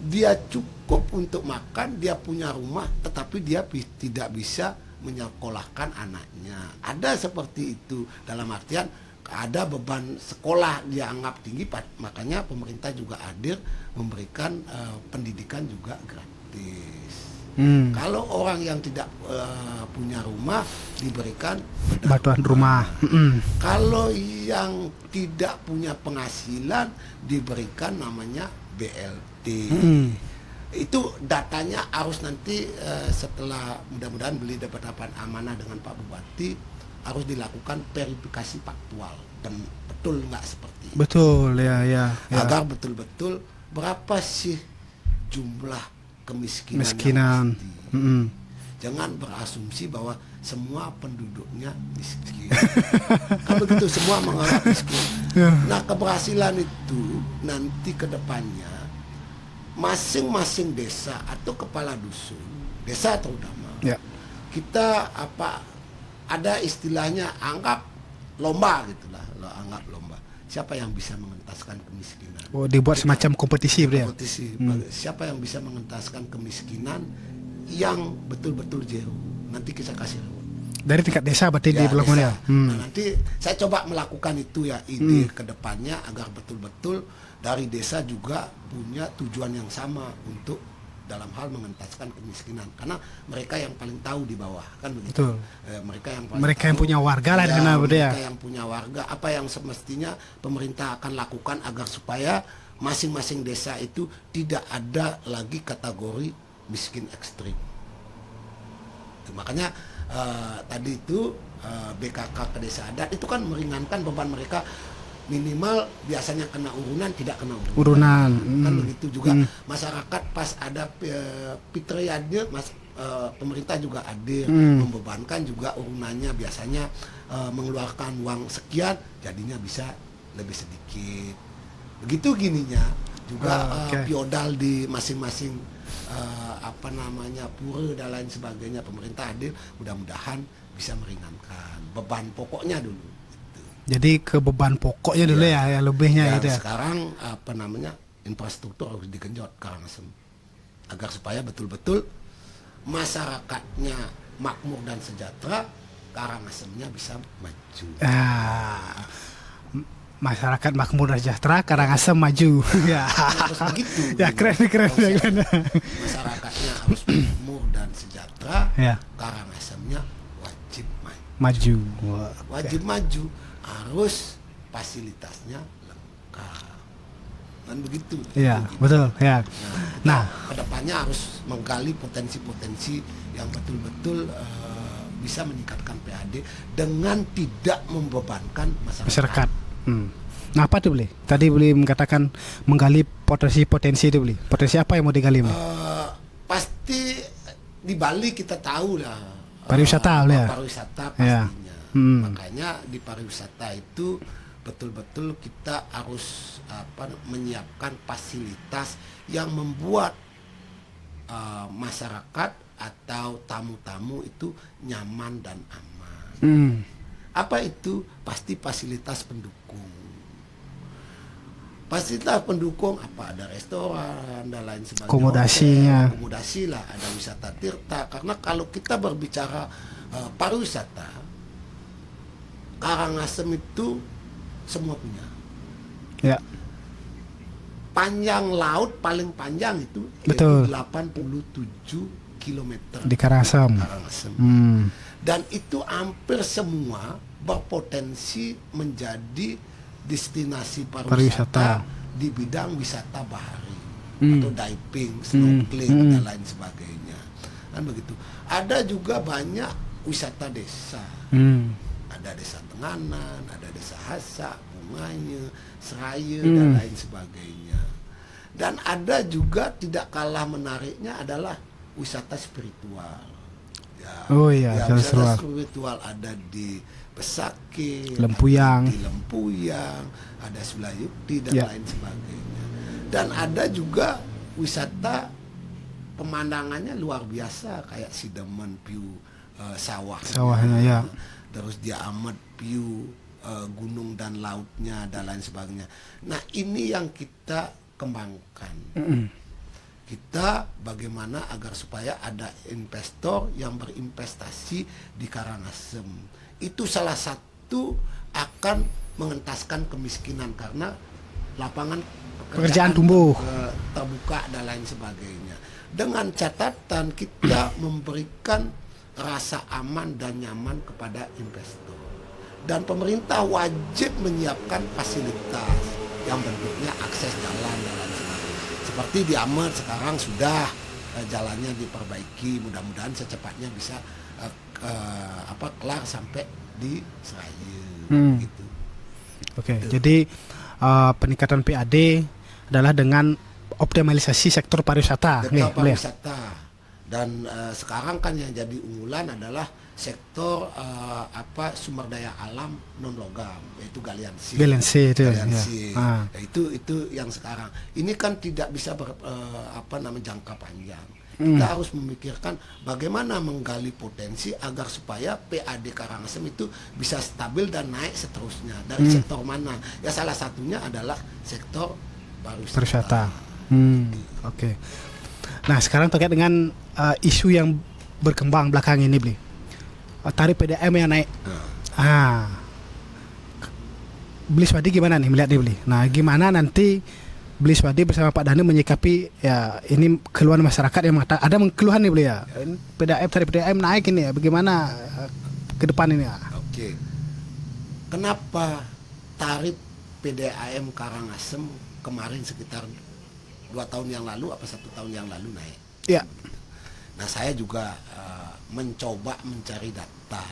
Speaker 1: dia cukup untuk makan, dia punya rumah, tetapi dia tidak bisa menyekolahkan anaknya. Ada seperti itu, dalam artian ada beban sekolah dianggap tinggi, makanya pemerintah juga hadir memberikan pendidikan juga gratis. Kalau orang yang tidak punya rumah diberikan
Speaker 2: Bantuan rumah.
Speaker 1: Kalau yang tidak punya penghasilan diberikan namanya BLT. Itu datanya harus nanti setelah mudah-mudahan beliau dapat amanah dengan Pak Bupati, harus dilakukan verifikasi faktual dan betul nggak seperti itu.
Speaker 2: Betul, ya.
Speaker 1: Agar betul-betul berapa sih jumlah kemiskinan.
Speaker 2: Miskinan.
Speaker 1: Jangan berasumsi bahwa semua penduduknya miskin. Kan begitu, semua menganggap miskin. Nah, keberhasilan itu nanti ke depannya masing-masing desa atau kepala dusun, desa terutama, kita ada istilahnya anggap lomba gitulah, anggap lomba. Siapa yang bisa mengentaskan kemiskinan?
Speaker 2: Oh, dibuat semacam kompetisi, ya.
Speaker 1: Kompetisi. Siapa yang bisa mengentaskan kemiskinan yang betul-betul zero? Nanti kita kasih reward.
Speaker 2: Dari tingkat desa berarti di Pulau
Speaker 1: desa.
Speaker 2: ya.
Speaker 1: Nah, nanti saya coba melakukan itu ya, ide ke depannya agar betul-betul dari desa juga punya tujuan yang sama untuk dalam hal mengentaskan kemiskinan, karena mereka yang paling tahu di bawah, kan begitu.
Speaker 2: Mereka yang punya warga lah,
Speaker 1: mereka yang punya warga, apa yang semestinya pemerintah akan lakukan agar supaya masing-masing desa itu tidak ada lagi kategori miskin ekstrim. Makanya tadi itu BKK ke desa adat itu kan meringankan beban mereka, minimal biasanya kena urunan tidak kena urunan. Kan begitu juga masyarakat pas ada fitriannya, pemerintah juga hadir membebankan juga urunannya, biasanya mengeluarkan uang sekian jadinya bisa lebih sedikit. Begitu gininya juga piodal di masing-masing pura dan lain sebagainya, pemerintah hadir, mudah-mudahan bisa meringankan beban pokoknya dulu.
Speaker 2: Jadi ke beban pokoknya dulu ya lebihnya gitu ya.
Speaker 1: Sekarang infrastruktur harus digenjot Karangasem agar supaya betul-betul masyarakatnya makmur dan sejahtera, Karangasemnya bisa maju.
Speaker 2: Masyarakat makmur dan sejahtera, Karangasem maju. Ya.
Speaker 1: Harus begitu.
Speaker 2: Ya, keren.
Speaker 1: Masyarakatnya harus makmur dan sejahtera, Karangasemnya wajib maju. Wajib maju. Harus fasilitasnya lengkap, kan begitu.
Speaker 2: Iya, betul. Ya.
Speaker 1: Nah, kedepannya harus menggali potensi-potensi yang betul-betul bisa meningkatkan PAD dengan tidak membebankan masyarakat.
Speaker 2: Nah, apa tuh beli? Tadi beli mengatakan menggali potensi-potensi itu beli. Potensi apa yang mau digali?
Speaker 1: Pasti di Bali kita tahu lah.
Speaker 2: Pariwisata ya.
Speaker 1: Pariwisata pastinya. Makanya di pariwisata itu betul-betul kita harus menyiapkan fasilitas yang membuat masyarakat atau tamu-tamu itu nyaman dan aman. Apa itu? Pasti fasilitas pendukung. Fasilitas pendukung apa? Ada restoran dan lain sebagainya. Akomodasi lah, ada wisata tirta. Karena kalau kita berbicara pariwisata, Karangasem itu semua punya.
Speaker 2: Ya.
Speaker 1: Panjang laut paling panjang itu
Speaker 2: betul.
Speaker 1: 87 km
Speaker 2: di Karangasem.
Speaker 1: Dan itu hampir semua berpotensi menjadi destinasi pariwisata di bidang wisata bahari atau diving, snorkeling dan lain sebagainya. Kan begitu. Ada juga banyak wisata desa. Ada desa Tenganan, ada desa Hasa, Bunganya, Seraya dan lain sebagainya. Dan ada juga tidak kalah menariknya adalah wisata spiritual. Wisata spiritual ada di Besakih,
Speaker 2: Lempuyang,
Speaker 1: di Lempuyang, ada Sulayukti dan lain sebagainya. Dan ada juga wisata pemandangannya luar biasa kayak Sidemen view sawahnya ya. Terus dia amat view gunung dan lautnya dan lain sebagainya. Nah, ini yang kita kembangkan. Kita bagaimana agar supaya ada investor yang berinvestasi di Karangasem. Itu salah satu akan mengentaskan kemiskinan karena lapangan
Speaker 2: Pekerjaan tumbuh.
Speaker 1: terbuka dan lain sebagainya. Dengan catatan kita memberikan rasa aman dan nyaman kepada investor. Dan pemerintah wajib menyiapkan fasilitas yang bentuknya akses jalan dan lain sebagainya. Seperti di Amet sekarang sudah jalannya diperbaiki, mudah-mudahan secepatnya bisa kelar sampai di Seraya gitu.
Speaker 2: Oke, jadi peningkatan PAD adalah dengan optimalisasi sektor pariwisata.
Speaker 1: Sektor pariwisata. Dan sekarang kan yang jadi unggulan adalah sektor sumber daya alam non logam, yaitu galian C.
Speaker 2: Galian C itu.
Speaker 1: Galian
Speaker 2: Ya.
Speaker 1: C. Nah, itu yang sekarang. Ini kan tidak bisa jangka panjang. Kita harus memikirkan bagaimana menggali potensi agar supaya PAD Karangasem itu bisa stabil dan naik seterusnya. Dari sektor mana? Ya salah satunya adalah sektor pariwisata.
Speaker 2: Oke. Nah, sekarang terkait dengan isu yang berkembang belakang ini, Bli. Tarif PDAM yang naik. Bli Swadi gimana nih melihat dia, Bli? Nah, gimana nanti Bli Swadi bersama Pak Danu menyikapi ya ini keluhan masyarakat yang ada keluhan nih, Bli ya. Tarif PDAM naik ini ya. Bagaimana ke depan ini ya?
Speaker 1: Oke. Kenapa tarif PDAM Karangasem kemarin sekitar 2 tahun yang lalu 1 tahun yang lalu naik?
Speaker 2: Ya.
Speaker 1: Nah, saya juga mencoba mencari data,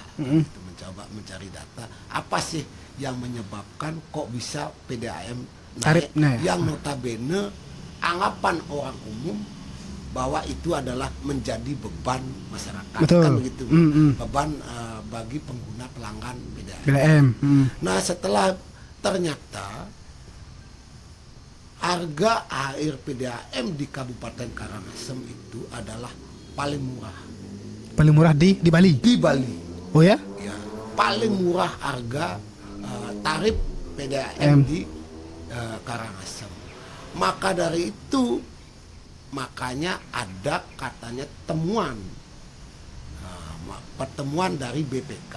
Speaker 1: apa sih yang menyebabkan kok bisa PDAM naik, yang notabene anggapan orang umum bahwa itu adalah menjadi beban masyarakat.
Speaker 2: Betul.
Speaker 1: Kan begitu, beban bagi pengguna pelanggan
Speaker 2: PDAM.
Speaker 1: Nah, setelah ternyata harga air PDAM di Kabupaten Karangasem itu adalah paling murah.
Speaker 2: Paling murah di Bali?
Speaker 1: Di Bali.
Speaker 2: Oh ya?
Speaker 1: Ya, paling murah harga tarif PDAM di Karangasem. Maka dari itu, makanya ada katanya pertemuan dari BPK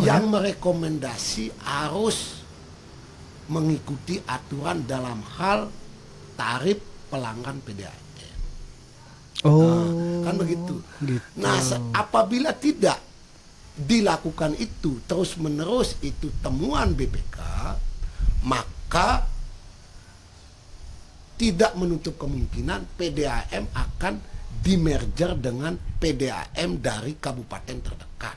Speaker 1: yang merekomendasi harus mengikuti aturan dalam hal tarif pelanggan PDAM. Kan begitu. Nah, apabila tidak dilakukan itu terus menerus, itu temuan BPK, maka tidak menutup kemungkinan PDAM akan dimerger dengan PDAM dari kabupaten terdekat.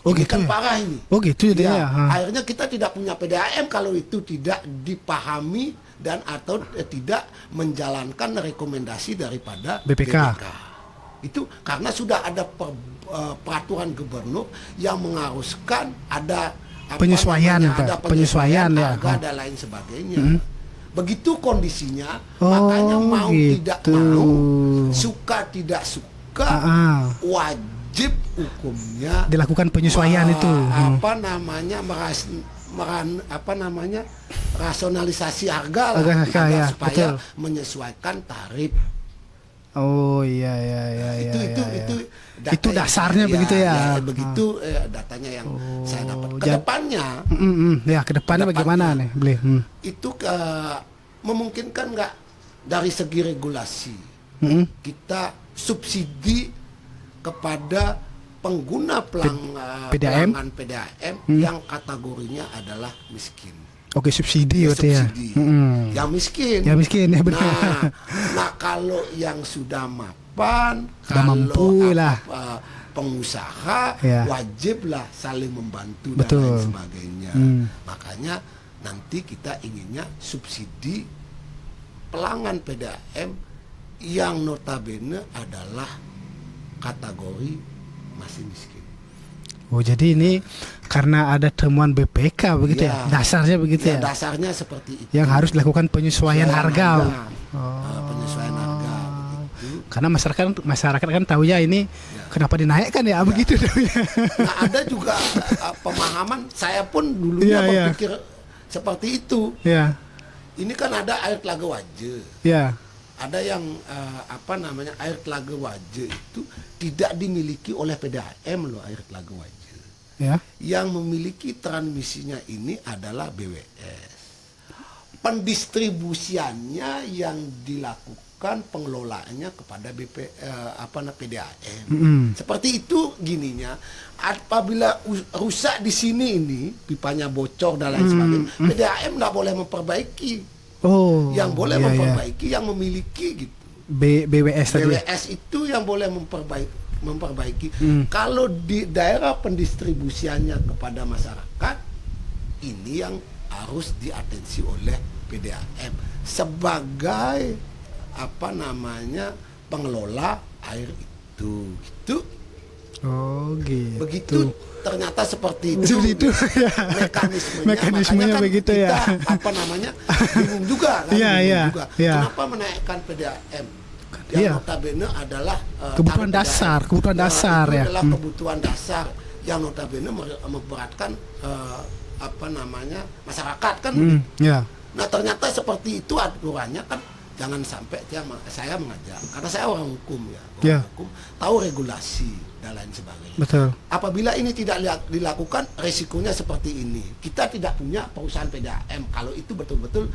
Speaker 1: Ini
Speaker 2: gitu
Speaker 1: kan
Speaker 2: ya?
Speaker 1: parah ini.
Speaker 2: Oh gitu
Speaker 1: ya.
Speaker 2: ya.
Speaker 1: Akhirnya kita tidak punya PDAM kalau itu tidak dipahami dan atau tidak menjalankan rekomendasi daripada BPK. Itu karena sudah ada peraturan gubernur yang mengharuskan ada
Speaker 2: penyesuaian
Speaker 1: harga dan lain sebagainya. Begitu kondisinya, makanya mau tidak mau, suka tidak suka, wajib hukumnya
Speaker 2: dilakukan penyesuaian itu.
Speaker 1: Rasionalisasi harga
Speaker 2: ya,
Speaker 1: supaya menyesuaikan tarif.
Speaker 2: Oh iya. Itu dasarnya begitu ya.
Speaker 1: Begitu datanya yang saya dapat. Kedepannya,
Speaker 2: kedepannya bagaimana nih, Bli?
Speaker 1: Itu memungkinkan nggak dari segi regulasi kita subsidi kepada pengguna pelanggan PDAM yang kategorinya adalah miskin.
Speaker 2: Oke, subsidi ya.
Speaker 1: Yang miskin.
Speaker 2: Yang miskin ya benar.
Speaker 1: Nah, kalau yang sudah mapan,
Speaker 2: mampu lah.
Speaker 1: Pengusaha wajiblah saling membantu dan lain sebagainya. Makanya nanti kita inginnya subsidi pelanggan PDAM yang notabene adalah kategori masih miskin.
Speaker 2: Oh, jadi ini karena ada temuan BPK begitu ya? Dasarnya begitu ya?
Speaker 1: Dasarnya seperti itu.
Speaker 2: Yang harus dilakukan penyesuaian harga.
Speaker 1: Penyesuaian harga begitu.
Speaker 2: Karena masyarakat kan tahu ya ini kenapa dinaikkan ya, begitu.
Speaker 1: Nah, ada juga pemahaman, saya pun dulunya berpikir seperti itu. Ini kan ada air Telaga Waje. Ada yang air Telaga Waje itu tidak dimiliki oleh PDAM loh, air Telaga Waje.
Speaker 2: Ya.
Speaker 1: Yang memiliki transmisinya ini adalah BWS. Pendistribusiannya yang dilakukan pengelolaannya kepada PDAM. Seperti itu gininya. Apabila rusak di sini ini, pipanya bocor dan lain sebagainya, PDAM nggak boleh memperbaiki.
Speaker 2: Oh.
Speaker 1: Yang boleh memperbaiki yang memiliki gitu.
Speaker 2: BWS tadi.
Speaker 1: BWS itu yang boleh memperbaiki. Kalau di daerah pendistribusiannya kepada masyarakat, ini yang harus diatensi oleh PDAM sebagai pengelola air itu. Gitu.
Speaker 2: Oh, gitu.
Speaker 1: Begitu ternyata seperti itu.
Speaker 2: Seperti itu.
Speaker 1: Mekanismenya.
Speaker 2: Mekanismenya
Speaker 1: Makanya kan
Speaker 2: begitu
Speaker 1: kita,
Speaker 2: ya.
Speaker 1: bingung juga kan.
Speaker 2: Iya.
Speaker 1: Kenapa menaikkan PDAM? Yang notabene adalah
Speaker 2: kebutuhan dasar, kebutuhan dasar
Speaker 1: itu
Speaker 2: ya.
Speaker 1: adalah kebutuhan dasar yang notabene memberatkan masyarakat kan.
Speaker 2: Ya.
Speaker 1: Nah ternyata seperti itu aturannya kan, jangan sampai saya mengajak karena saya orang hukum ya, hukum, tahu regulasi dan lain sebagainya.
Speaker 2: Betul.
Speaker 1: Apabila ini tidak dilakukan, resikonya seperti ini. Kita tidak punya perusahaan PDAM kalau itu betul-betul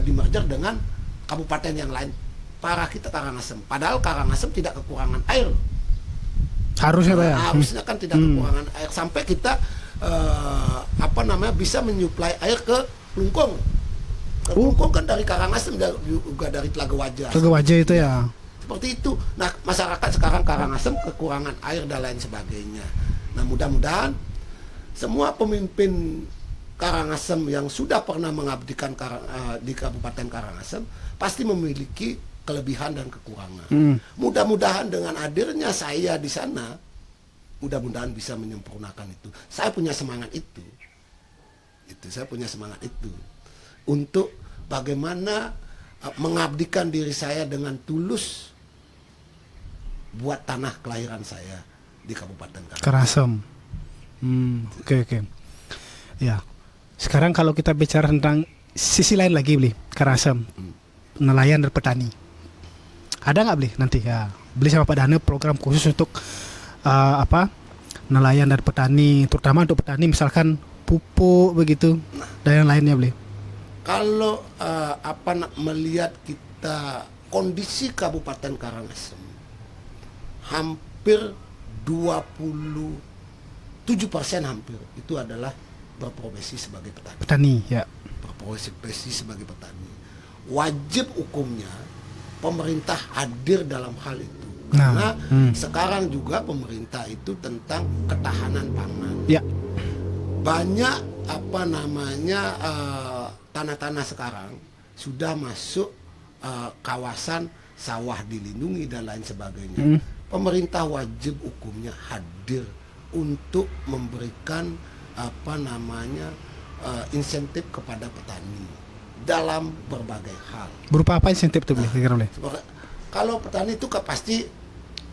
Speaker 1: dimerger dengan kabupaten yang lain. Parah kita Karangasem. Padahal Karangasem tidak kekurangan air.
Speaker 2: Harusnya Pak ya.
Speaker 1: Harusnya kan tidak kekurangan air sampai kita bisa menyuplai air ke Lungkong. Lungkong kan dari Karangasem juga dari Telaga Wajah.
Speaker 2: Telaga Wajah itu ya.
Speaker 1: Seperti itu. Nah, masyarakat sekarang Karangasem kekurangan air dan lain sebagainya. Nah, mudah-mudahan semua pemimpin Karangasem yang sudah pernah mengabdikan di Kabupaten Karangasem pasti memiliki kelebihan dan kekurangan. Mudah-mudahan dengan hadirnya saya di sana, mudah-mudahan bisa menyempurnakan itu. Saya punya semangat itu. Saya punya semangat itu. Untuk bagaimana mengabdikan diri saya dengan tulus buat tanah kelahiran saya di Kabupaten
Speaker 2: Karangasem. Oke. Ya. Sekarang kalau kita bicara tentang sisi lain lagi, Bli, Karangasem, nelayan dan petani. Ada nggak, Bli, nanti ya? Bli sama Pak Dane program khusus untuk nelayan dan petani, terutama untuk petani misalkan pupuk begitu dan yang lainnya, Bli.
Speaker 1: Kalau melihat kita kondisi Kabupaten Karangasem, hampir 27% hampir itu adalah berprofesi sebagai petani.
Speaker 2: Petani, ya.
Speaker 1: Berprofesi sebagai petani. Wajib hukumnya pemerintah hadir dalam hal itu. Karena sekarang juga pemerintah itu tentang ketahanan pangan.
Speaker 2: Ya.
Speaker 1: Banyak tanah-tanah sekarang sudah masuk kawasan sawah dilindungi dan lain sebagainya. Pemerintah wajib hukumnya hadir untuk memberikan insentif kepada petani dalam berbagai hal.
Speaker 2: Berupa apa insentif itu, Bli?
Speaker 1: Kalau petani itu pasti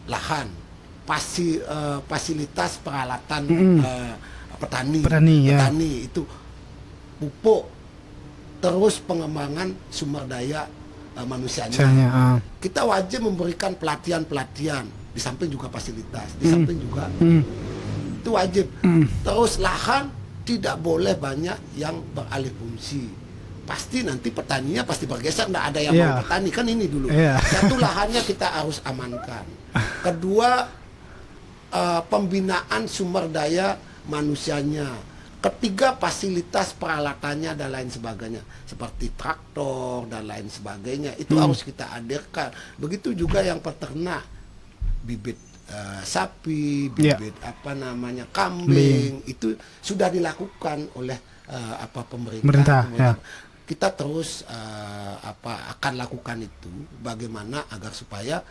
Speaker 1: lahan, fasilitas peralatan petani itu pupuk, terus pengembangan sumber daya manusianya. Kita wajib memberikan pelatihan di samping juga fasilitas, di samping juga itu wajib. Terus lahan tidak boleh banyak yang beralih fungsi. Pasti nanti petaninya pasti bergeser, nggak ada yang mau petani kan ini dulu. Satu, lahannya kita harus amankan. Kedua, pembinaan sumber daya manusianya. Ketiga, fasilitas peralatannya dan lain sebagainya, seperti traktor dan lain sebagainya itu harus kita hadirkan. Begitu juga yang peternak, bibit sapi, bibit kambing, itu sudah dilakukan oleh pemerintah. Kita terus akan lakukan itu, bagaimana agar supaya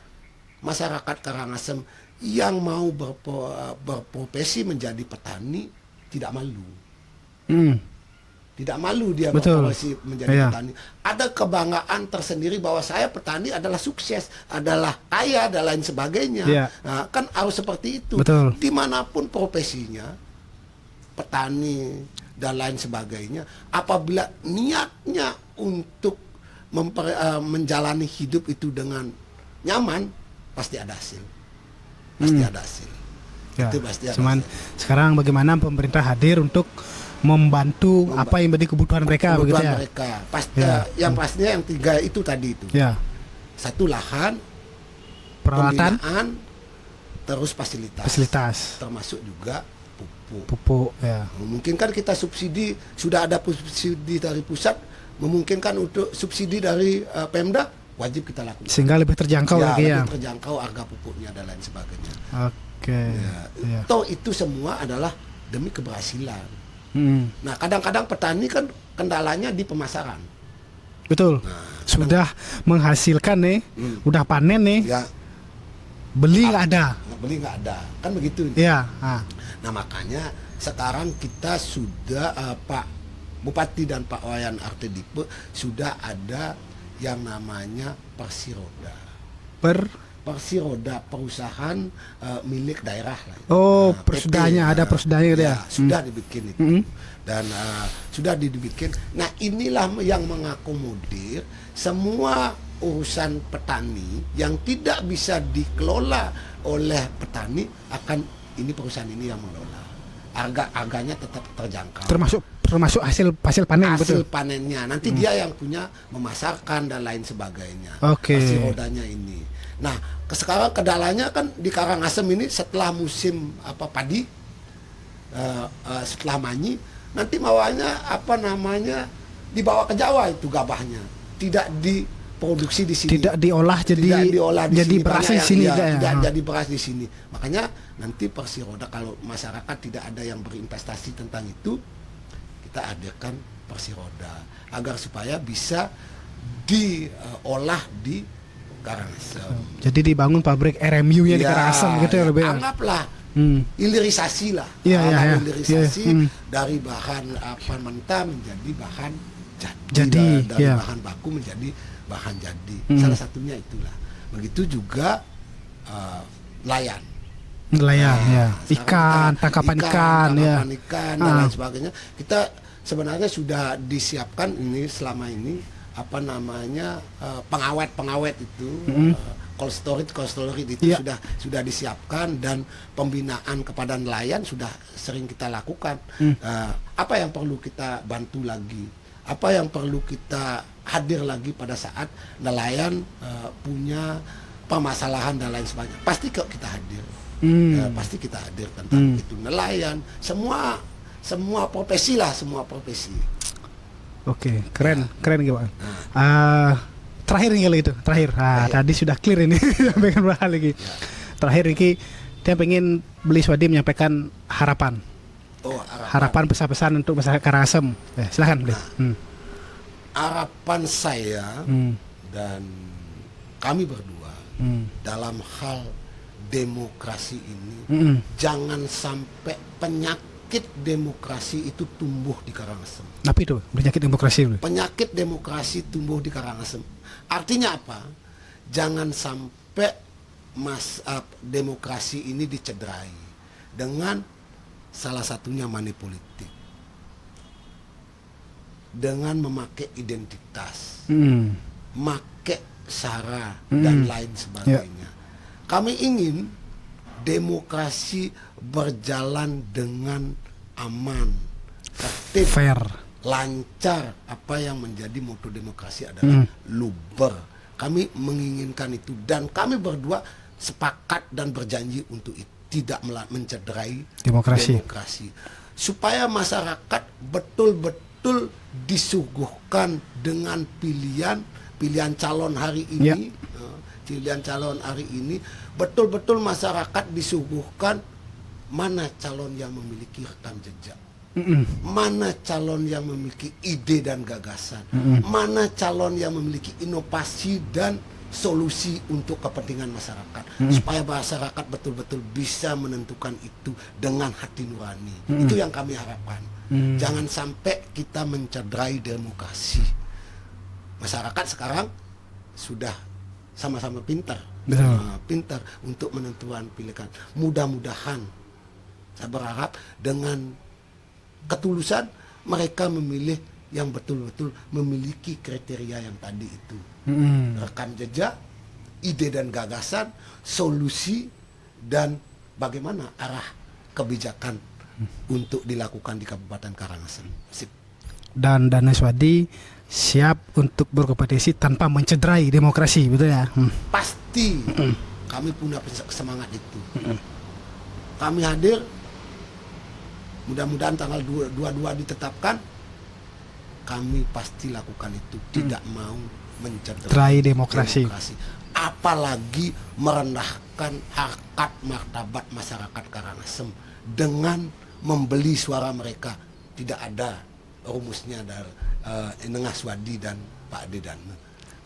Speaker 1: masyarakat Karangasem yang mau berprofesi menjadi petani tidak malu. Tidak malu dia berprofesi menjadi petani. Ada kebanggaan tersendiri bahwa saya petani adalah sukses, adalah kaya dan lain sebagainya. Nah, kan harus seperti itu. Dimanapun profesinya, petani dan lain sebagainya, apabila niatnya untuk menjalani hidup itu dengan nyaman, pasti ada hasil. Pasti ada hasil.
Speaker 2: Ya.
Speaker 1: Itu pasti akan
Speaker 2: Cuman sekarang bagaimana pemerintah hadir untuk membantu apa yang menjadi kebutuhan mereka begitu
Speaker 1: kebutuhan
Speaker 2: ya.
Speaker 1: mereka.
Speaker 2: Ya.
Speaker 1: Yang pastinya yang 3 itu tadi itu.
Speaker 2: Ya.
Speaker 1: Satu, lahan,
Speaker 2: Peralatan,
Speaker 1: pembinaan, terus fasilitas.
Speaker 2: fasilitas,
Speaker 1: Termasuk juga pupuk.
Speaker 2: pupuk ya.
Speaker 1: Memungkinkan kita subsidi, sudah ada subsidi dari pusat, memungkinkan untuk subsidi dari Pemda, wajib kita lakukan.
Speaker 2: Sehingga lebih terjangkau lagi ya.
Speaker 1: lebih terjangkau harga pupuknya dan lain sebagainya.
Speaker 2: Oke. Ya.
Speaker 1: Toh itu semua adalah demi keberhasilan.
Speaker 2: Mm.
Speaker 1: Nah, kadang-kadang petani kan kendalanya di pemasaran.
Speaker 2: Betul. Sudah menghasilkan nih, udah panen nih,
Speaker 1: Ya,
Speaker 2: beli nggak ada.
Speaker 1: beli nggak ada, kan begitu.
Speaker 2: Iya. Ah.
Speaker 1: Nah, makanya sekarang kita sudah Pak Bupati dan Pak Wayan Artedipe sudah ada yang namanya Persiroda. Persiroda, perusahaan milik daerah lah.
Speaker 2: Oh,
Speaker 1: PT,
Speaker 2: persudahnya ada persudahnya gitu ya.
Speaker 1: Sudah dibikin itu.
Speaker 2: Mm.
Speaker 1: Dan sudah dibikin. Nah, inilah yang mengakomodir semua urusan petani yang tidak bisa dikelola oleh petani, akan ini perusahaan ini yang mengelola. Harganya tetap terjangkau.
Speaker 2: Termasuk hasil panen
Speaker 1: Hasil
Speaker 2: betul.
Speaker 1: panennya nanti dia yang punya memasarkan dan lain sebagainya.
Speaker 2: Oke.
Speaker 1: Persirodanya ini. Nah, sekarang kendalanya kan di Karangasem ini setelah musim padi, setelah manyi, nanti mawanya dibawa ke Jawa itu gabahnya, tidak diproduksi di sini,
Speaker 2: Tidak diolah jadi beras di sini
Speaker 1: tidak jadi beras di sini. Makanya nanti Persiroda, kalau masyarakat tidak ada yang berinvestasi tentang itu, kita hadirkan Persiroda agar supaya bisa diolah di Karangasem.
Speaker 2: Jadi dibangun pabrik RMU-nya di Karangasem gitu ya lebih.
Speaker 1: Anggaplah hilirisasi lah.
Speaker 2: Iya.
Speaker 1: Hilirisasi
Speaker 2: Iya.
Speaker 1: dari bahan mentah menjadi bahan
Speaker 2: Jadi,
Speaker 1: dari
Speaker 2: iya.
Speaker 1: bahan baku menjadi bahan jadi. Salah satunya itulah. Begitu juga nelayan.
Speaker 2: Nelayan ya.
Speaker 1: Sekarang
Speaker 2: Ikan,
Speaker 1: kita-
Speaker 2: tangkapan ikan ya.
Speaker 1: tangkapan ikan dan lain sebagainya. Kita sebenarnya sudah disiapkan ini selama ini pengawet itu, cold storage itu
Speaker 2: Iya.
Speaker 1: sudah disiapkan, dan pembinaan kepada nelayan sudah sering kita lakukan. Apa yang perlu kita bantu lagi? Apa yang perlu kita hadir lagi pada saat nelayan punya permasalahan dan lain sebagainya? Pasti kok kita hadir. Pasti kita hadir tentang itu. Nelayan, semua profesi lah, semua profesi.
Speaker 2: Oke, keren gitu Bang. Terakhir nih kalau itu, terakhir. Tadi sudah clear ini, pengen bahas lagi. Terakhir ini, saya pengen beli Swadi menyampaikan harapan. Harapan pesan-pesan untuk masyarakat Karangasem. Silakan beli.
Speaker 1: Harapan saya dan kami berdua dalam hal demokrasi ini, jangan sampai penyakit demokrasi itu tumbuh di Karangasem.
Speaker 2: Tapi itu penyakit demokrasi.
Speaker 1: Penyakit demokrasi tumbuh di Karangasem. Artinya apa? Jangan sampai demokrasi ini dicederai dengan salah satunya money politik, dengan memakai identitas, memakai sara dan lain sebagainya. Kami ingin demokrasi berjalan dengan aman, tertib,
Speaker 2: Fair,
Speaker 1: lancar. Apa yang menjadi moto demokrasi adalah luber. Kami menginginkan itu, dan kami berdua sepakat dan berjanji untuk itu, tidak mencederai demokrasi. Supaya masyarakat betul-betul disuguhkan dengan pilihan calon hari ini. Pilihan calon hari ini, betul-betul masyarakat disuguhkan mana calon yang memiliki rekam jejak, mana calon yang memiliki ide dan gagasan, mana calon yang memiliki inovasi dan solusi untuk kepentingan masyarakat, supaya masyarakat betul-betul bisa menentukan itu dengan hati nurani. Itu yang kami harapkan. Jangan sampai kita mencederai demokrasi. Masyarakat sekarang sudah sama-sama pintar untuk menentukan pilihan. Mudah-mudahan saya berharap dengan ketulusan mereka memilih yang betul-betul memiliki kriteria yang tadi itu, rekam jejak, ide dan gagasan, solusi, dan bagaimana arah kebijakan untuk dilakukan di Kabupaten Karangasem. Sip.
Speaker 2: Dan Anus Wadi siap untuk berkompetisi tanpa mencederai demokrasi, betul ya?
Speaker 1: Pasti kami punya semangat itu. Kami hadir, mudah-mudahan tanggal 22 ditetapkan, kami pasti lakukan itu, tidak mau mencederai
Speaker 2: demokrasi.
Speaker 1: Apalagi merendahkan harkat martabat masyarakat Karangasem dengan membeli suara mereka. Tidak ada rumusnya dari Nengas Wadi dan Pak Dedane.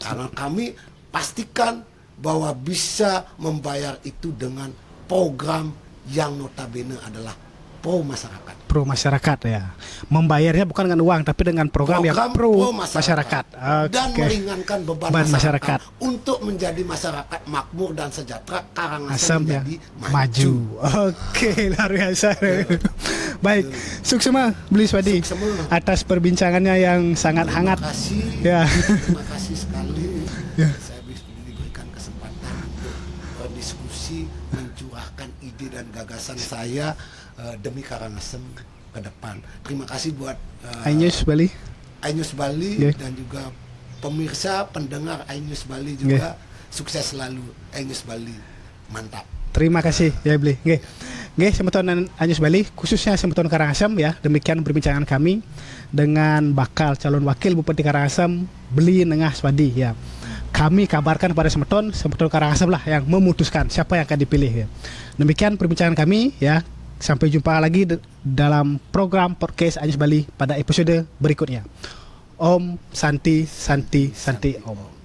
Speaker 1: Karena kami pastikan bahwa bisa membayar itu dengan program yang notabene adalah pro masyarakat.
Speaker 2: Pro masyarakat ya. Membayarnya bukan dengan uang tapi dengan program yang pro masyarakat.
Speaker 1: Dan
Speaker 2: Oke.
Speaker 1: meringankan beban masyarakat untuk menjadi masyarakat makmur dan sejahtera. Karangasem
Speaker 2: Asam ya
Speaker 1: menjadi
Speaker 2: maju. Oke, luar biasa. Baik, suksema Beli Swadi
Speaker 1: Suksema.
Speaker 2: atas perbincangannya yang sangat hangat.
Speaker 1: Terima kasih.
Speaker 2: Ya.
Speaker 1: Terima kasih sekali.
Speaker 2: Ya.
Speaker 1: Saya diberikan kesempatan untuk berdiskusi, mencurahkan ide dan gagasan saya demi Karangasem ke depan. Terima kasih buat
Speaker 2: Ainus Bali.
Speaker 1: iNews Bali
Speaker 2: Ya.
Speaker 1: dan juga pemirsa, pendengar iNews Bali juga. Sukses selalu iNews Bali. Mantap.
Speaker 2: Terima kasih ya Beli. Nggih, semeton Ainus Bali khususnya semeton Karangasem ya. Demikian perbincangan kami dengan bakal calon wakil Bupati Karangasem Beli Nengas Wadi ya. Kami kabarkan pada semeton Karangasem lah yang memutuskan siapa yang akan dipilih ya. Demikian perbincangan kami ya. Sampai jumpa lagi dalam program podcast Ainus Bali pada episode berikutnya. Om Santi Santi Santi Om.